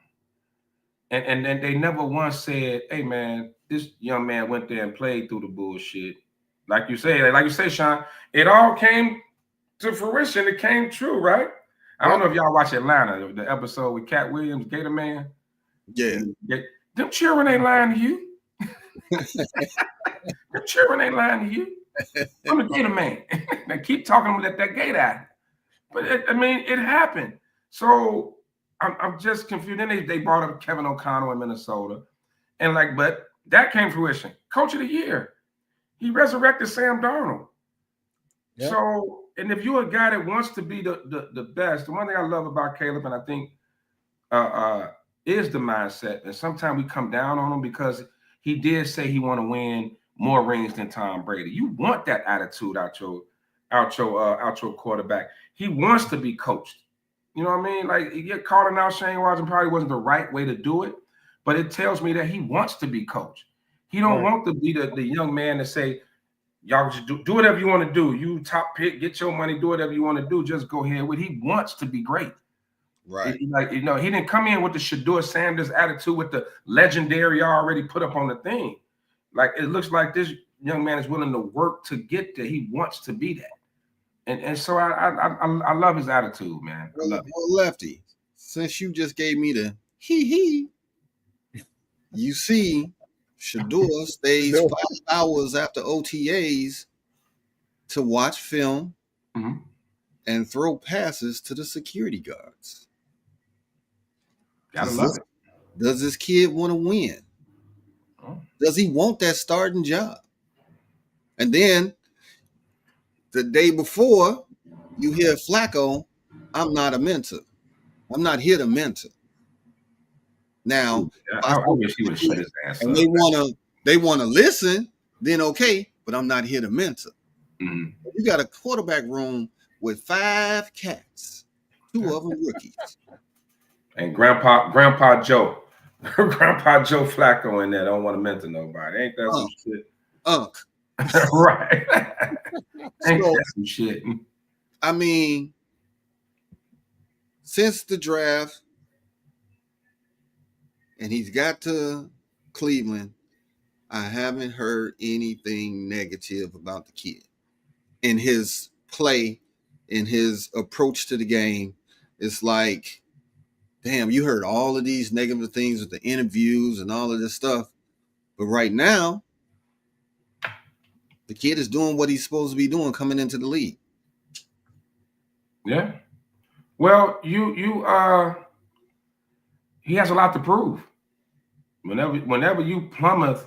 And then they never once said, hey, man, this young man went there and played through the bullshit. Like you say, Sean, it all came to fruition. It came true, right? I don't know if y'all watch Atlanta, the episode with Cat Williams, Gator Man. Yeah. Them children ain't lying to you. Them children ain't lying to you. I'm a Gator Man. They keep talking to that Gator out. But it happened. So I'm just confused. Then they brought up Kevin O'Connell in Minnesota. And but that came to fruition. Coach of the year. He resurrected Sam Darnold. Yep. So, and if you're a guy that wants to be the best, the one thing I love about Caleb, and I think is the mindset. And sometimes we come down on him because he did say he want to win more rings than Tom Brady. You want that attitude out your quarterback. He wants to be coached. You know what I mean? Like, you get calling out Shane Washington probably wasn't the right way to do it, but it tells me that he wants to be coached. He don't want to be the young man to say, y'all just do whatever you want to do. You top pick, get your money, do whatever you want to do. Just go ahead with it. He wants to be great. Right. He didn't come in with the Shedeur Sanders attitude with the legendary already put up on the thing. Like, it looks like this young man is willing to work to get there. He wants to be that. And so I love his attitude, man. Well, Lefty, since you just gave me the hee, you see, Shedeur stays 5 hours after OTAs to watch film and throw passes to the security guards. Gotta love it. Does this kid want to win? Does he want that starting job? And then the day before, you hear Flacco, I'm not a mentor. I'm not here to mentor. Now, I wish he would have shut his ass and up. they want to listen, then okay, but I'm not here to mentor. Mm-hmm. You got a quarterback room with 5 cats, 2 of them rookies. And Grandpa Joe. Grandpa Joe Flacco in there don't want to mentor nobody. Ain't that some shit? Right. Ain't that some shit? I mean, since the draft, and he's got to Cleveland, I haven't heard anything negative about the kid. In his play, in his approach to the game, it's like, damn, you heard all of these negative things with the interviews and all of this stuff. But right now, the kid is doing what he's supposed to be doing coming into the league. Yeah. Well, he has a lot to prove. Whenever you plummet,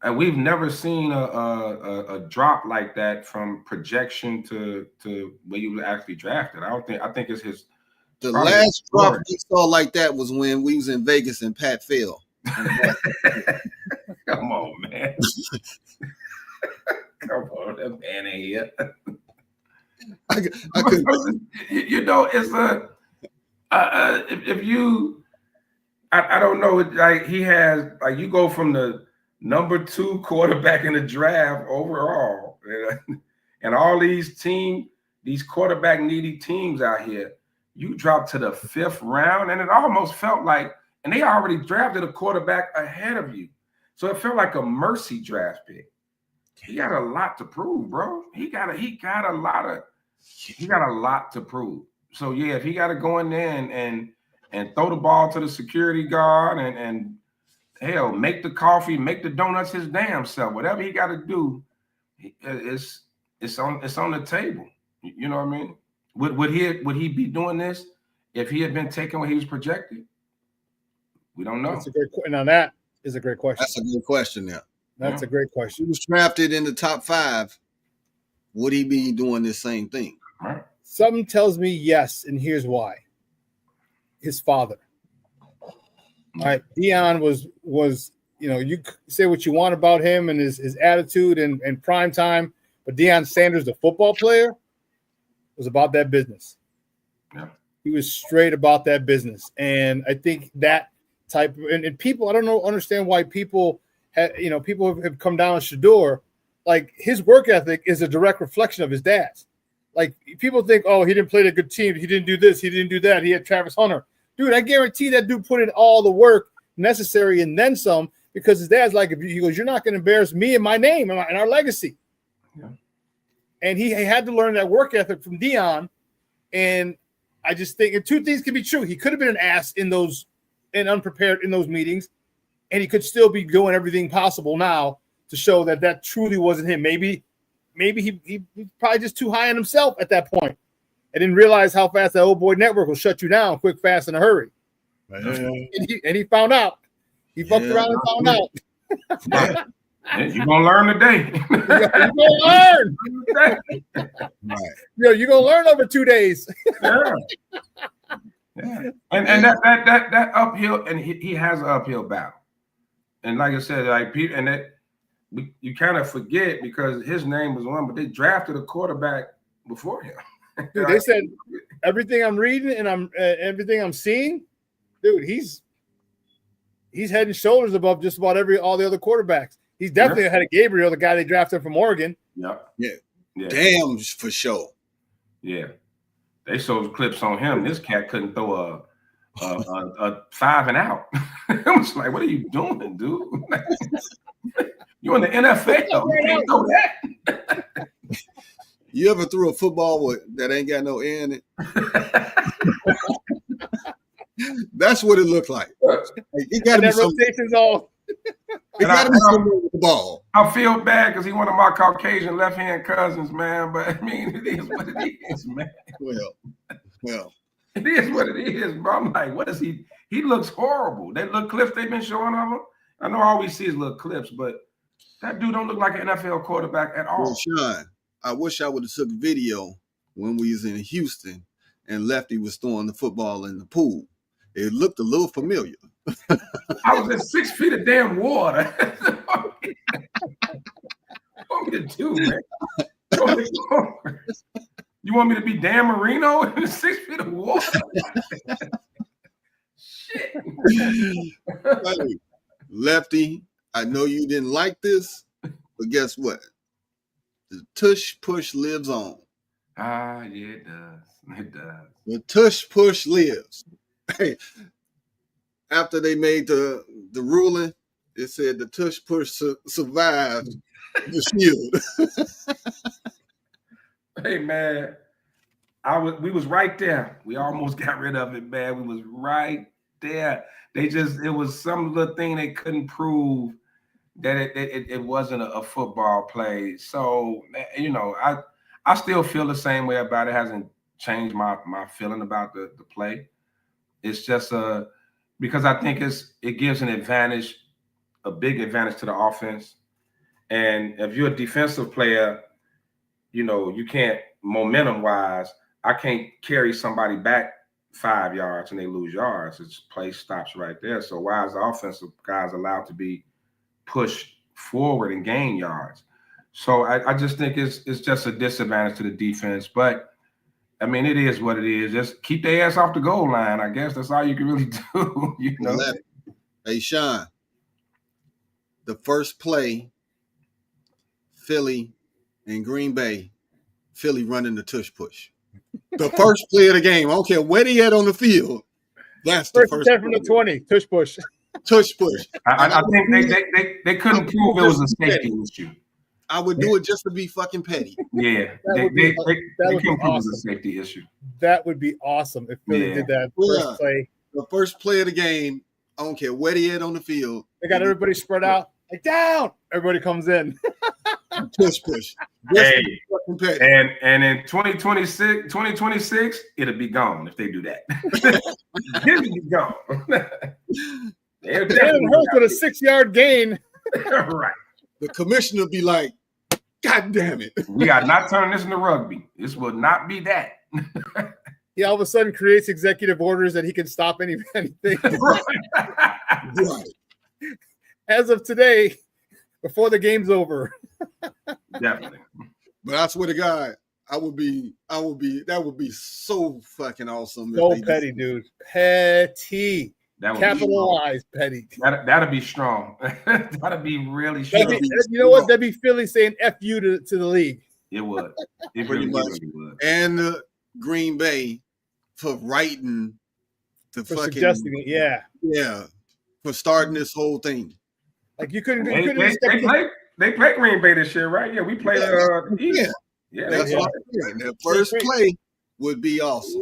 and we've never seen a drop like that from projection to where you were actually drafted. I think it's his. The last drop we saw like that was when we was in Vegas and Pat fell. Come on, man. Come on, that man ain't here. I couldn't. You know, it's if you, I don't know, like he has, like you go from the number 2 quarterback in the draft overall And all these quarterback needy teams out here, you drop to the 5th round, and it almost felt like, and they already drafted a quarterback ahead of you. So it felt like a mercy draft pick. He got a lot to prove, bro. He got a lot to prove. So yeah, if he got to go in there and throw the ball to the security guard and hell, make the coffee, make the donuts his damn self, whatever he got to do, it's on the table. You know what I mean? Would he be doing this if he had been taking what he was projected? We don't know. That's a great now that is a great question. That's a good question now. That's a great question. He was drafted in the top 5. Would he be doing this same thing? Right. Something tells me yes, and here's why. His father. All right, Deion was you say what you want about him and his attitude and prime time, but Deion Sanders, the football player, was about that business. Yeah. He was straight about that business, and I think that type of, and people, I don't understand why people have come down on Shador. Like, his work ethic is a direct reflection of his dad's. Like, people think, oh, he didn't play a good team, he didn't do this, he didn't do that, he had Travis Hunter. Dude, I guarantee that dude put in all the work necessary and then some, because his dad's like, he goes, you're not going to embarrass me and my name and our legacy. Yeah. And he had to learn that work ethic from Deion. And I just think, and two things can be true. He could have been an ass and unprepared in those meetings, and he could still be doing everything possible now to show that truly wasn't him. Maybe he probably just too high on himself at that point. I didn't realize how fast that old boy network will shut you down quick, fast, in a hurry. And he found out. He fucked around and found out. You're going to learn today. You're going to learn. Right. You're going to learn over 2 days. Yeah. And that uphill, and he has an uphill battle. And like I said, like Pete, and that you kind of forget because his name was one, but they drafted a quarterback before him. Dude, they said everything I'm reading and everything I'm seeing, dude, he's head and shoulders above just about all the other quarterbacks. He's definitely ahead of Gabriel, the guy they drafted from Oregon. Yeah. Damn, for sure. Yeah. They showed clips on him. This cat couldn't throw a 5 and out. I was like, what are you doing, dude? You're in the NFL. You can't throw that. You ever threw a football that ain't got no air in it? That's what it looked like. It got to be some rotations off. It got to be somewhere with the ball. I feel bad because he's one of my Caucasian left-hand cousins, man. But I mean, it is what it is, man. Well, it is what it is, bro. I'm like, what is he? He looks horrible. That little clips they've been showing of him. I know all we see is little clips, but that dude don't look like an NFL quarterback at all. Well, Sean, I wish I would have took video when we was in Houston and Lefty was throwing the football in the pool. It looked a little familiar. I was in 6 feet of damn water. What want me to do, man? You want me to be Dan Marino in 6 feet of water? Shit. Hey, Lefty, I know you didn't like this, but guess what? The tush push lives on. Ah, yeah, it does. It does. The tush push lives. Hey, after they made the ruling, it said the tush push survived the shield. Hey, man, we was right there. We almost got rid of it, man. We was right there. It was some little thing they couldn't prove that it wasn't a football play. So, you know, I still feel the same way about it. It hasn't changed my feeling about the play. It's just because I think it gives an advantage, a big advantage to the offense. And if you're a defensive player, you know, you can't, momentum-wise, I can't carry somebody back 5 yards and they lose yards. It's play stops right there. So why is the offensive guys allowed to be pushed forward and gain yards? So I just think it's just a disadvantage to the defense. But I mean, it is what it is. Just keep their ass off the goal line. I guess that's all you can really do. You know. Hey, Sean, the first play, Philly in Green Bay, Philly running the tush push. The first play of the game. I don't care where they at on the field. That's the first 10 from the 20, tush push. tush push. I think they couldn't prove it was a safety issue. I would do it just to be fucking petty. Yeah, That they would be couldn't prove it was a awesome. safety issue. That would be awesome if Philly did that first play. The first play of the game. I don't care where they at on the field. They got everybody spread out. Like down. Everybody comes in. Tush push. Hey, and in 2026, it'll be gone if they do that. It'll be gone. Jalen Hurts with a 6-yard gain. Right. The commissioner be like, God damn it. We are not turning this into rugby. This will not be that. He all of a sudden creates executive orders that he can stop anything. Right. As of today, before the game's over. Definitely. But I swear to God, that would be so fucking awesome. So petty, dude. Petty. Capitalized petty. That'll be strong. That'll be really strong. You know what? That'd be Philly saying F you to the league. It would. It pretty much. Really would. And Green Bay for writing the for fucking suggesting it, yeah, for starting this whole thing. Like you couldn't. They played Green Bay this year, right? Yeah, we played. Yeah, that's what I'm saying. That first play would be awesome.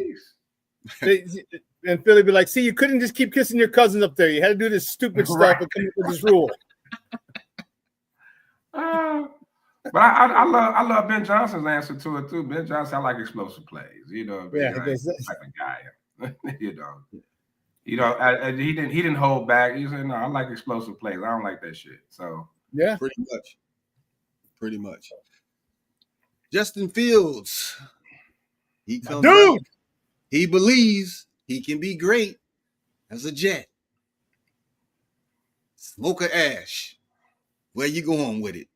And Philly be like, "See, you couldn't just keep kissing your cousins up there. You had to do this stupid stuff and come up with this rule." But I love Ben Johnson's answer to it too. Ben Johnson, I like explosive plays. You know, yeah, he's like a guy. He didn't hold back. He said, "No, I like explosive plays. I don't like that shit." So yeah, pretty much. Justin Fields, he comes dude. Out. He believes he can be great as a Jet. Smoke or ash? Where you going with it?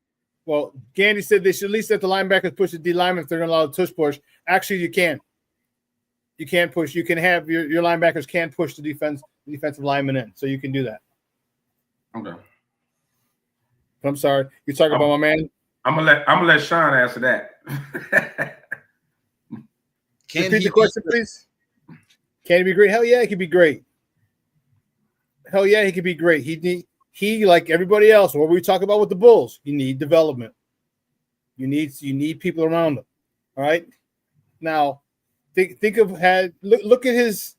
Well, Gandy said they should at least let the linebackers push the D linemen if they're going to allow the tush push. Actually, you can. You can't push. You can have your linebackers can't push the defensive lineman in, so you can do that. Okay. I'm sorry. You're talking about my man. I'm gonna let Sean answer that. Repeat the question, please. Can he be great? Hell yeah, he could be great. Hell yeah, he could be great. He like everybody else. What we talk about with the Bulls, you need development. You need people around him. All right. Now, think of look at his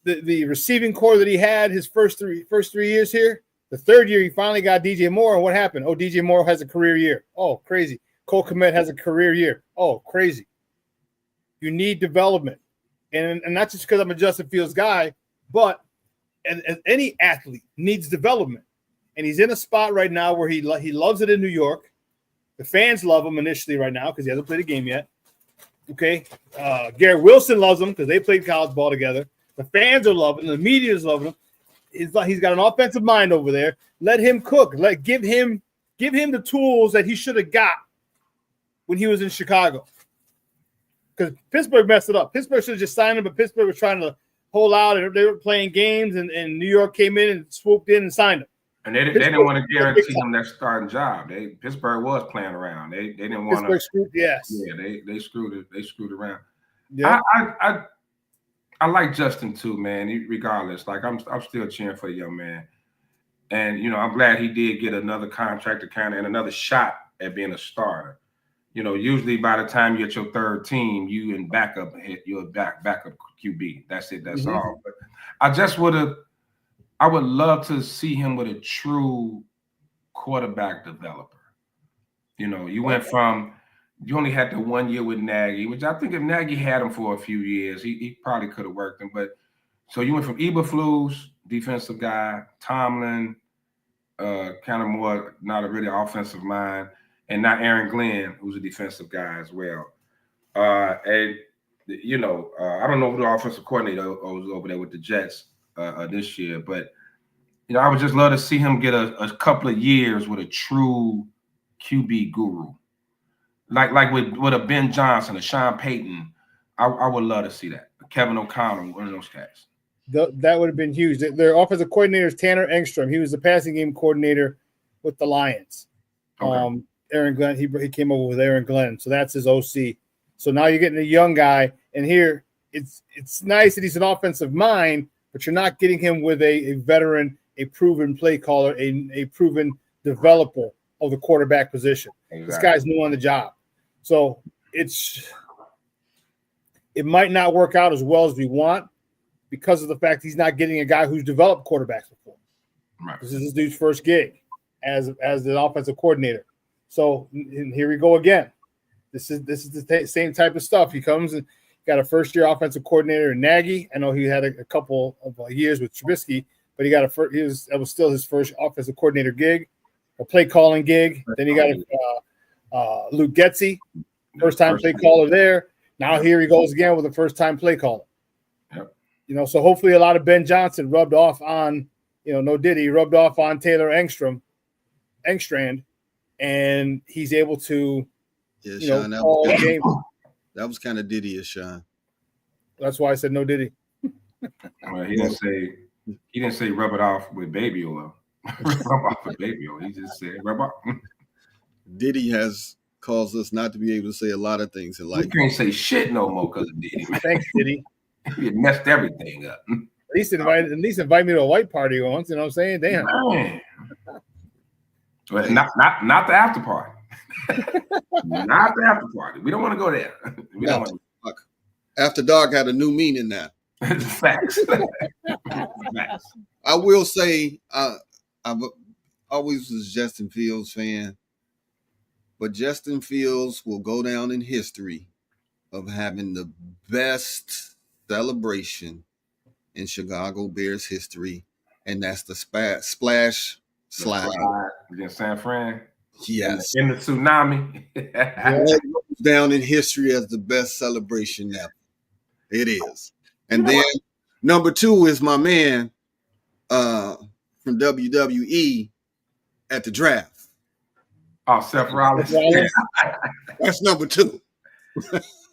the receiving core that he had his first three years here. The third year, he finally got DJ Moore, and what happened? Oh, DJ Moore has a career year. Oh, crazy. Cole Kmet has a career year. Oh, crazy. You need development, and not just because I'm a Justin Fields guy, but and any athlete needs development. And he's in a spot right now where he loves it in New York. The fans love him initially right now because he hasn't played a game yet. Okay, Garrett Wilson loves him because they played college ball together. The fans are loving him. The media is loving him. He's got an offensive mind over there. Let him cook. Give him the tools that he should have got when he was in Chicago. Because Pittsburgh messed it up. Pittsburgh should have just signed him, but Pittsburgh was trying to hold out, and they were playing games, and New York came in and swooped in and signed him. And they didn't want to guarantee him that starting job. Pittsburgh was playing around. They didn't want to. Yes. Yeah, they screwed it. They screwed around. Yeah. I like Justin too, man. Regardless, like I'm still cheering for the young man, and I'm glad he did get another contract to and another shot at being a starter. Usually by the time you're at your third team, you're backup QB. That's it. That's all. But I would love to see him with a true quarterback developer. You went from. You only had the 1 year with Nagy, which I think if Nagy had him for a few years, he probably could have worked him. But so you went from Eberflus, defensive guy, Tomlin, kind of more not a really offensive mind, and now Aaron Glenn, who's a defensive guy as well. I don't know who the offensive coordinator was over there with the Jets this year, but I would just love to see him get a couple of years with a true QB guru. Like with a Ben Johnson, a Sean Payton, I would love to see that. Kevin O'Connell, one of those cats. That would have been huge. Their offensive coordinator is Tanner Engstrom. He was the passing game coordinator with the Lions. Okay. Aaron Glenn. He came over with Aaron Glenn, so that's his OC. So now you're getting a young guy, and here it's nice that he's an offensive mind, but you're not getting him with a veteran, a proven play caller, a proven developer of the quarterback position. Exactly. This guy's new on the job. So it might not work out as well as we want because of the fact he's not getting a guy who's developed quarterbacks before. Right. This is this dude's first gig as the offensive coordinator. So and here we go again. This is the same type of stuff. He comes and got a first-year offensive coordinator in Nagy. I know he had a couple of years with Trubisky, but that was still his first offensive coordinator gig, a play calling gig. Then he got Luke Getsy, first-time play caller there. Now here he goes again with a first-time play caller. Yep. So hopefully a lot of Ben Johnson rubbed off on, rubbed off on Taylor Engstrand, and he's able to, Sean, that was kind of Diddy-ish, Sean. That's why I said no Diddy. Well, he didn't say rub it off with baby oil. Rub off with baby oil. He just said rub off. Diddy has caused us not to be able to say a lot of things in life. You can't say shit no more because of Diddy, man. Thanks, Diddy. You messed everything up. At least invite me to a white party once. You know what I'm saying? Damn. Man. But not the after party. Not the after party. We don't want to go there. Don't want to. After dark had a new meaning now. Facts. Facts. I will say I've always was a Justin Fields fan, but Justin Fields will go down in history of having the best celebration in Chicago Bears history, and that's the splash slide against San Fran. Yes, in the tsunami. It goes down in history as the best celebration ever. It is. And then number 2 is my man from WWE at the draft. Oh, Seth Rollins. That's number 2.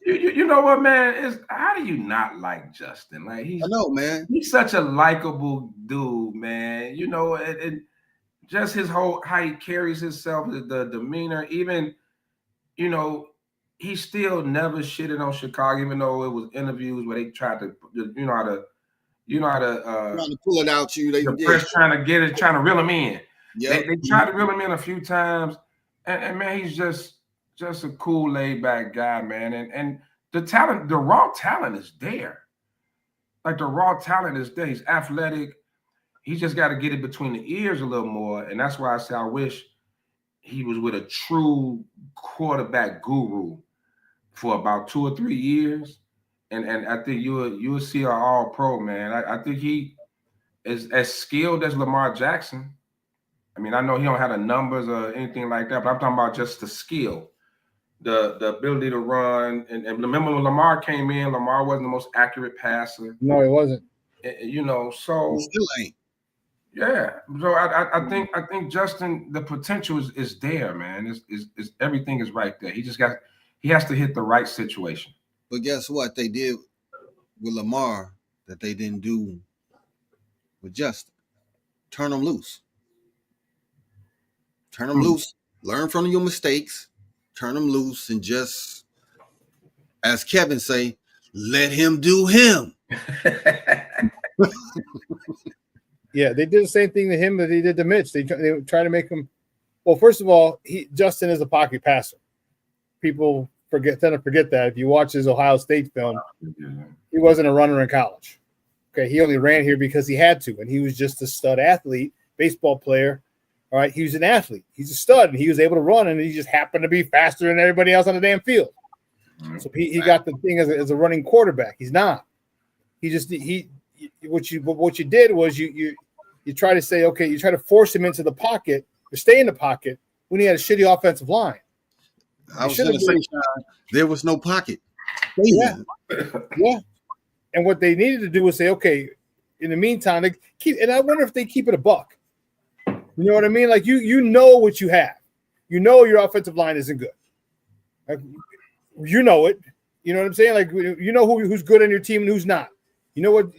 You know what, man? How do you not like Justin? Like I know, man. He's such a likable dude, man. And just his whole how he carries himself, the demeanor, even, he still never shitted on Chicago, even though it was interviews where they tried to, how to trying to pull it out you. The press trying to reel him in. Yeah, they tried to reel him in a few times, and man, he's just a cool, laid back guy, man. And the talent, the raw talent is there. Like the raw talent is there. He's athletic. He just got to get it between the ears a little more, and that's why I say I wish he was with a true quarterback guru for about 2 or 3 years, and I think you'll see an all-pro, man. I think he is as skilled as Lamar Jackson. I mean, I know he don't have the numbers or anything like that, but I'm talking about just the skill, the ability to run. And remember when Lamar came in, Lamar wasn't the most accurate passer. No, he wasn't. So he still ain't. Yeah, so I think Justin, the potential is there, man. Is everything is right there. He has to hit the right situation. But guess what? They did with Lamar that they didn't do with Justin. Turn him loose. Turn him loose. Learn from your mistakes. Turn him loose and just, as Kevin say, let him do him. Yeah, they did the same thing to him that they did to Mitch. They try to make him. Well, first of all, Justin is a pocket passer. People tend to forget that. If you watch his Ohio State film, he wasn't a runner in college. Okay, he only ran here because he had to, and he was just a stud athlete, baseball player. All right, he was an athlete. He's a stud, and he was able to run, and he just happened to be faster than everybody else on the damn field. So he got the thing as a running quarterback. He's not. What you did was you try to say, okay, you try to force him into the pocket or stay in the pocket when he had a shitty offensive line. I was going to say, there was no pocket. Yeah. And what they needed to do was say, okay, in the meantime, they keep. And I wonder if they keep it a buck. You know what I mean? Like you know what you have. You know your offensive line isn't good. Like, you know it. You know what I'm saying? Like you know who's good on your team and who's not. You know what?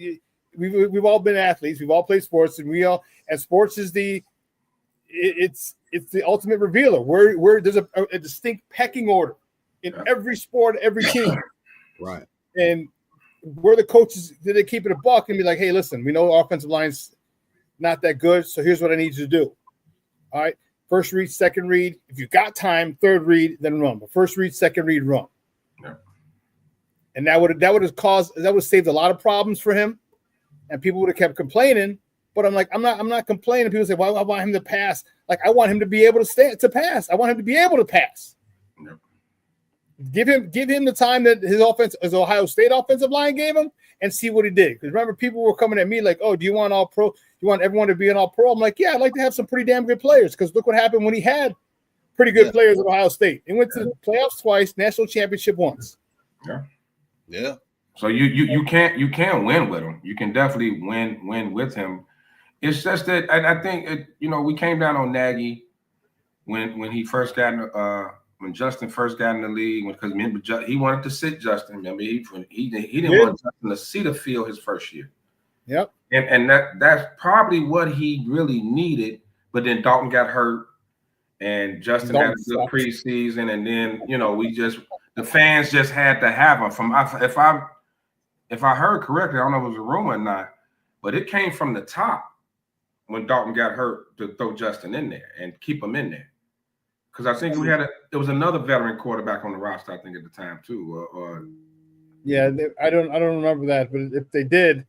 We've all been athletes. We've all played sports, and sports is it's the ultimate revealer. Where there's a distinct pecking order in every sport, every team. Right. And where the coaches did they keep it a buck and be like, hey, listen, we know the offensive line's not that good, so here's what I need you to do. All right. First read, second read. If you got time, third read, then run. But first read, second read, run. Yeah. And that would have saved a lot of problems for him. And people would have kept complaining. But I'm like, I'm not complaining. People say, well, I want him to pass. Like, I want him to be able to pass. I want him to be able to pass. Yeah. Give him the time that his Ohio State offensive line gave him and see what he did. Because remember, people were coming at me like, oh, do you want all pro? You want everyone to be an all pro? I'm like, yeah, I'd like to have some pretty damn good players. Because look what happened when he had pretty good players at Ohio State. He went to the playoffs twice, national championship once. Yeah. Yeah. So you can't win with him. You can definitely win with him. It's just that I think we came down on Nagy when he first got when Justin first got in the league, because he wanted to sit Justin. Remember, he didn't want Justin to see the field his first year. Yep. And that's probably what he really needed. But then Dalton got hurt, and Justin had a good preseason, and then the fans just had to have him. If I heard correctly, I don't know if it was a rumor or not, but it came from the top when Dalton got hurt to throw Justin in there and keep him in there. Because I think there was another veteran quarterback on the roster, I think, at the time too. Yeah, I don't remember that, but if they did,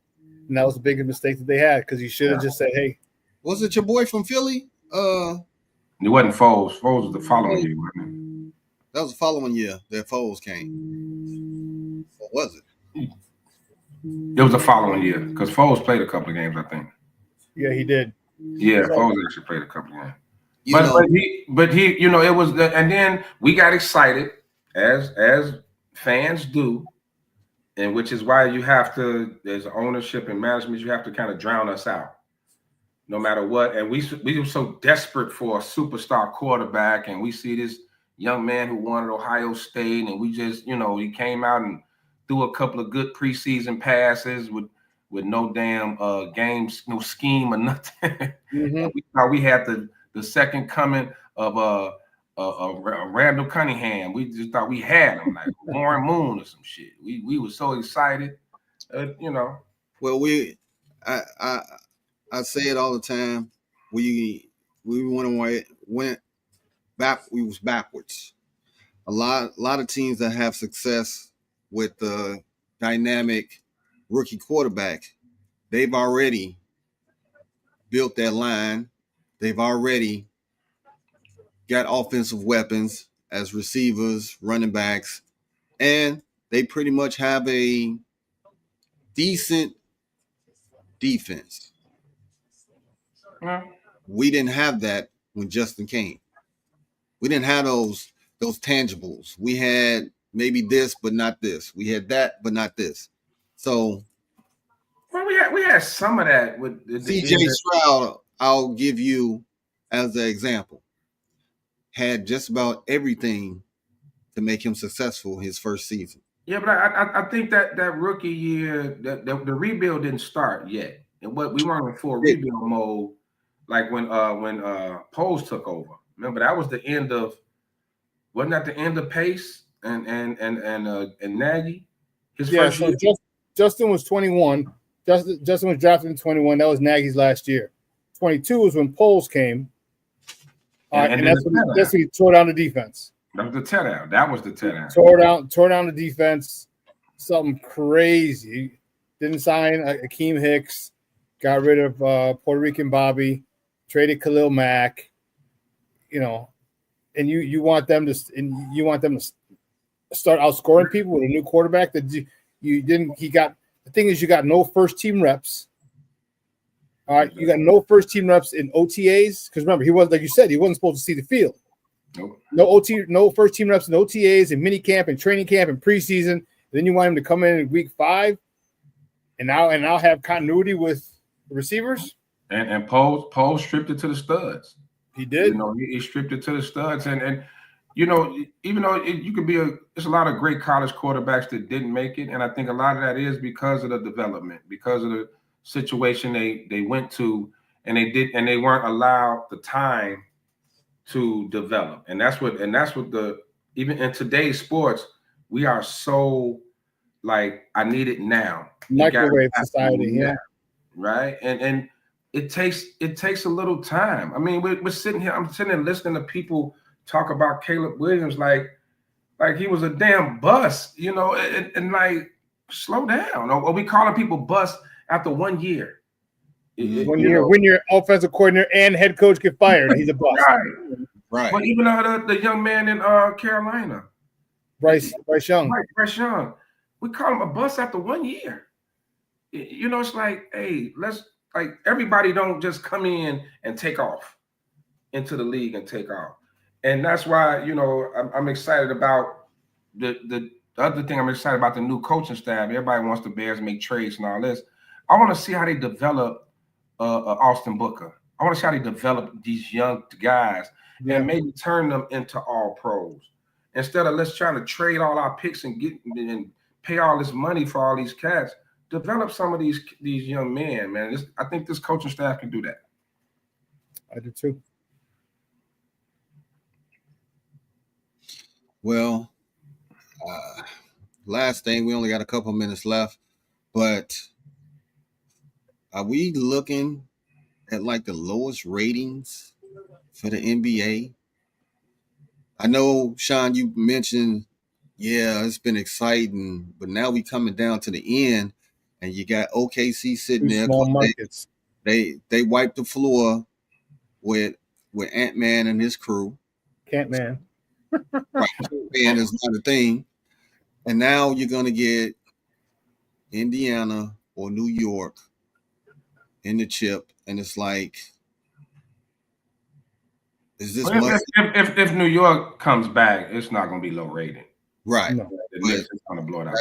then that was a big mistake that they had, because you should have just said, "Hey." Was it your boy from Philly? It wasn't Foles. Foles was the following year, wasn't it? That was the following year that Foles came. Or was it? It was the following year because Foles played a couple of games, I think. Yeah, he did. Yeah, Foles actually played a couple of games. But he, it was, and then we got excited as fans do, and which is why you have to, there's ownership and management, you have to kind of drown us out, no matter what. And we were so desperate for a superstar quarterback, and we see this young man who wanted Ohio State, and we just, he came out and threw a couple of good preseason passes with no damn games, no scheme or nothing. Mm-hmm. We thought we had the second coming of Randall Cunningham. We just thought we had him, like Warren Moon or some shit. We were so excited, Well, I say it all the time. We went back. We was backwards. A lot of teams that have success with the dynamic rookie quarterback, they've already built their line. They've already got offensive weapons as receivers, running backs, and they pretty much have a decent defense. We didn't have that when Justin came. We didn't have those tangibles. We had maybe this, but not this. We had that, but not this. So, well, we had some of that with CJ Stroud. I'll give you as an example. Had just about everything to make him successful his first season. Yeah, but I think that rookie year, the rebuild didn't start yet, and what we weren't in full rebuild mode, like when Poles took over. Remember, that was the end of, wasn't that the end of Pace and Nagy? His first year. Justin was 21. Justin was drafted in 21. That was Nagy's last year. 22 was when Poles came. And that's when he tore down the defense. That was the tear-down. That was the tear-down. Tore down the defense. Something crazy. Didn't sign Akeem Hicks. Got rid of Puerto Rican Bobby. Traded Khalil Mack. And you want them to start outscoring people with a new quarterback that you didn't. The thing is, you got no first team reps. All right, you got no first team reps in OTAs because remember, he was, like you said, he wasn't supposed to see the field. Nope. No first team reps in OTAs and mini camp and training camp and preseason. Then you want him to come in week 5, and now have continuity with the receivers. And Poles stripped it to the studs. He did. He stripped it to the studs, and even though you could there's a lot of great college quarterbacks that didn't make it, and I think a lot of that is because of the development, because of the situation they went to, and they weren't allowed the time to develop. And that's what even in today's sports, we are so like, I need it now. Microwave society, yeah. Right. And it takes a little time. I mean, we're sitting here, I'm sitting there listening to people talk about Caleb Williams like he was a damn bust, you know, and like, slow down. Or we calling people bust after 1 year. When your offensive coordinator and head coach get fired, he's a bust. Right. But even the young man in Carolina, Bryce Young. Bryce Young, we call him a bust after 1 year. You know, it's like, hey, everybody don't just come in and take off into the league and take off. And that's why, you know, I'm excited about the other thing. I'm excited about the new coaching staff. Everybody wants the Bears to make trades and all this. I want to see how they develop Austin Booker. I want to see how they develop these young guys and maybe turn them into all pros. Instead of let's try to trade all our picks and pay all this money for all these cats. Develop some of these young men, man. I think this coaching staff can do that. I do too. Well, last thing, we only got a couple minutes left, but are we looking at like the lowest ratings for the NBA? I know, Sean, you mentioned, it's been exciting, but now we coming down to the end, and you got OKC sitting there. Small markets. They wiped the floor with Ant-Man and his crew. Ant-Man. Right, Ant-Man is not a thing. And now you're going to get Indiana or New York in the chip, and it's like, is this if New York comes back, it's not going to be low rating. Right. No. The Knicks is going to blow it out.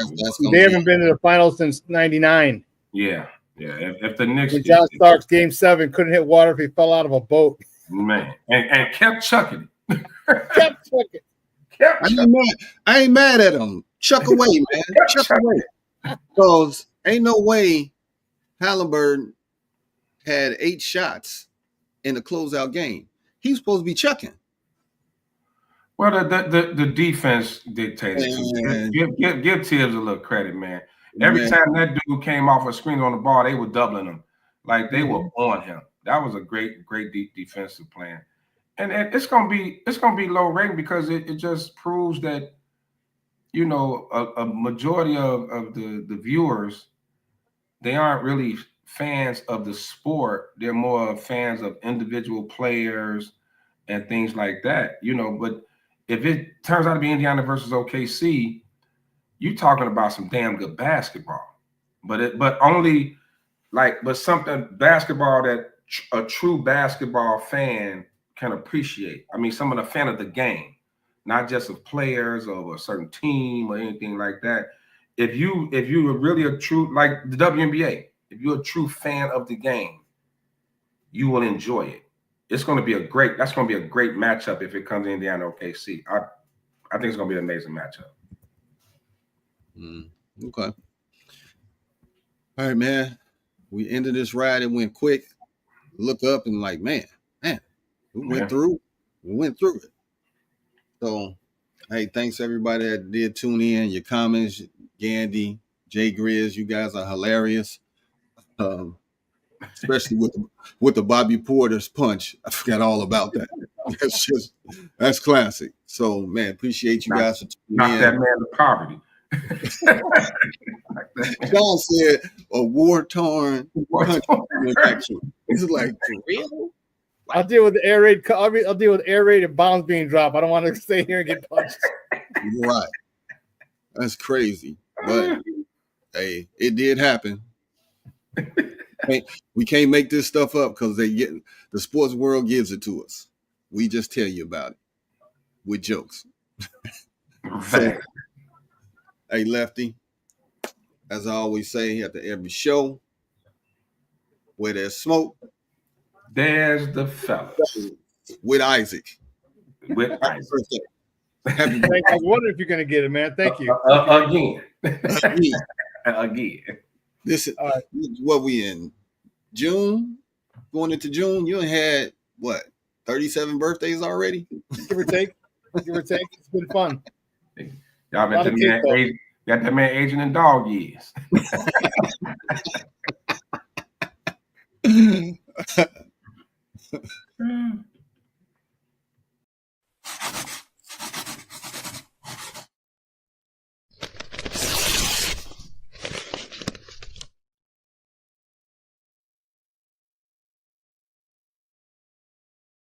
They haven't been to the finals since '99. Yeah. If the Knicks, when John Starks Game 7 couldn't hit water if he fell out of a boat, man, and kept chucking it. kept chucking. I ain't mad at him. Chuck away, man. Chuck away. Because ain't no way Halliburton had 8 shots in the closeout game. He's supposed to be chucking. Well, the defense dictated. Give Tibbs a little credit, man. Every time that dude came off a screen on the ball, they were doubling him. Like they were on him. That was a great deep defensive plan. And it's gonna be low rating because it just proves that, you know, a majority of the viewers, they aren't really fans of the sport. They're more fans of individual players and things like that, you know. But if it turns out to be Indiana versus OKC, you're talking about some damn good basketball. But only like, but something basketball that a true basketball fan can appreciate. I mean, someone a fan of the game, not just of players or a certain team or anything like that. If you are really a true, like the WNBA, if you're a true fan of the game, you will enjoy it. That's going to be a great matchup if it comes to Indiana OKC. I think it's going to be an amazing matchup. Okay. All right, man. We ended this ride. It went quick. Look up and like, man, we went through it. So, hey, thanks everybody that did tune in. Your comments, Gandy, Jay Grizz, you guys are hilarious. Especially with the Bobby Porter's punch. I forgot all about that. That's classic. So, man, appreciate you guys for tuning in. Knock that man to poverty. John said a war-torn punch infection. It's like, for real? I'll deal with the air raid. I'll deal with air raid and bombs being dropped. I don't want to stay here and get punched. Right. That's crazy. But hey, it did happen. We can't make this stuff up because the sports world gives it to us. We just tell you about it with jokes. So, hey, Lefty, as I always say at every show, where there's smoke, there's the fellas. With Isaac. Happy birthday. Happy birthday. I wonder if you're going to get it, man. Thank you. Again. This is what we in June. going into June, you had what, 37 birthdays already? Give or take. Give or take. It's been fun. Y'all got that man aging in dog years.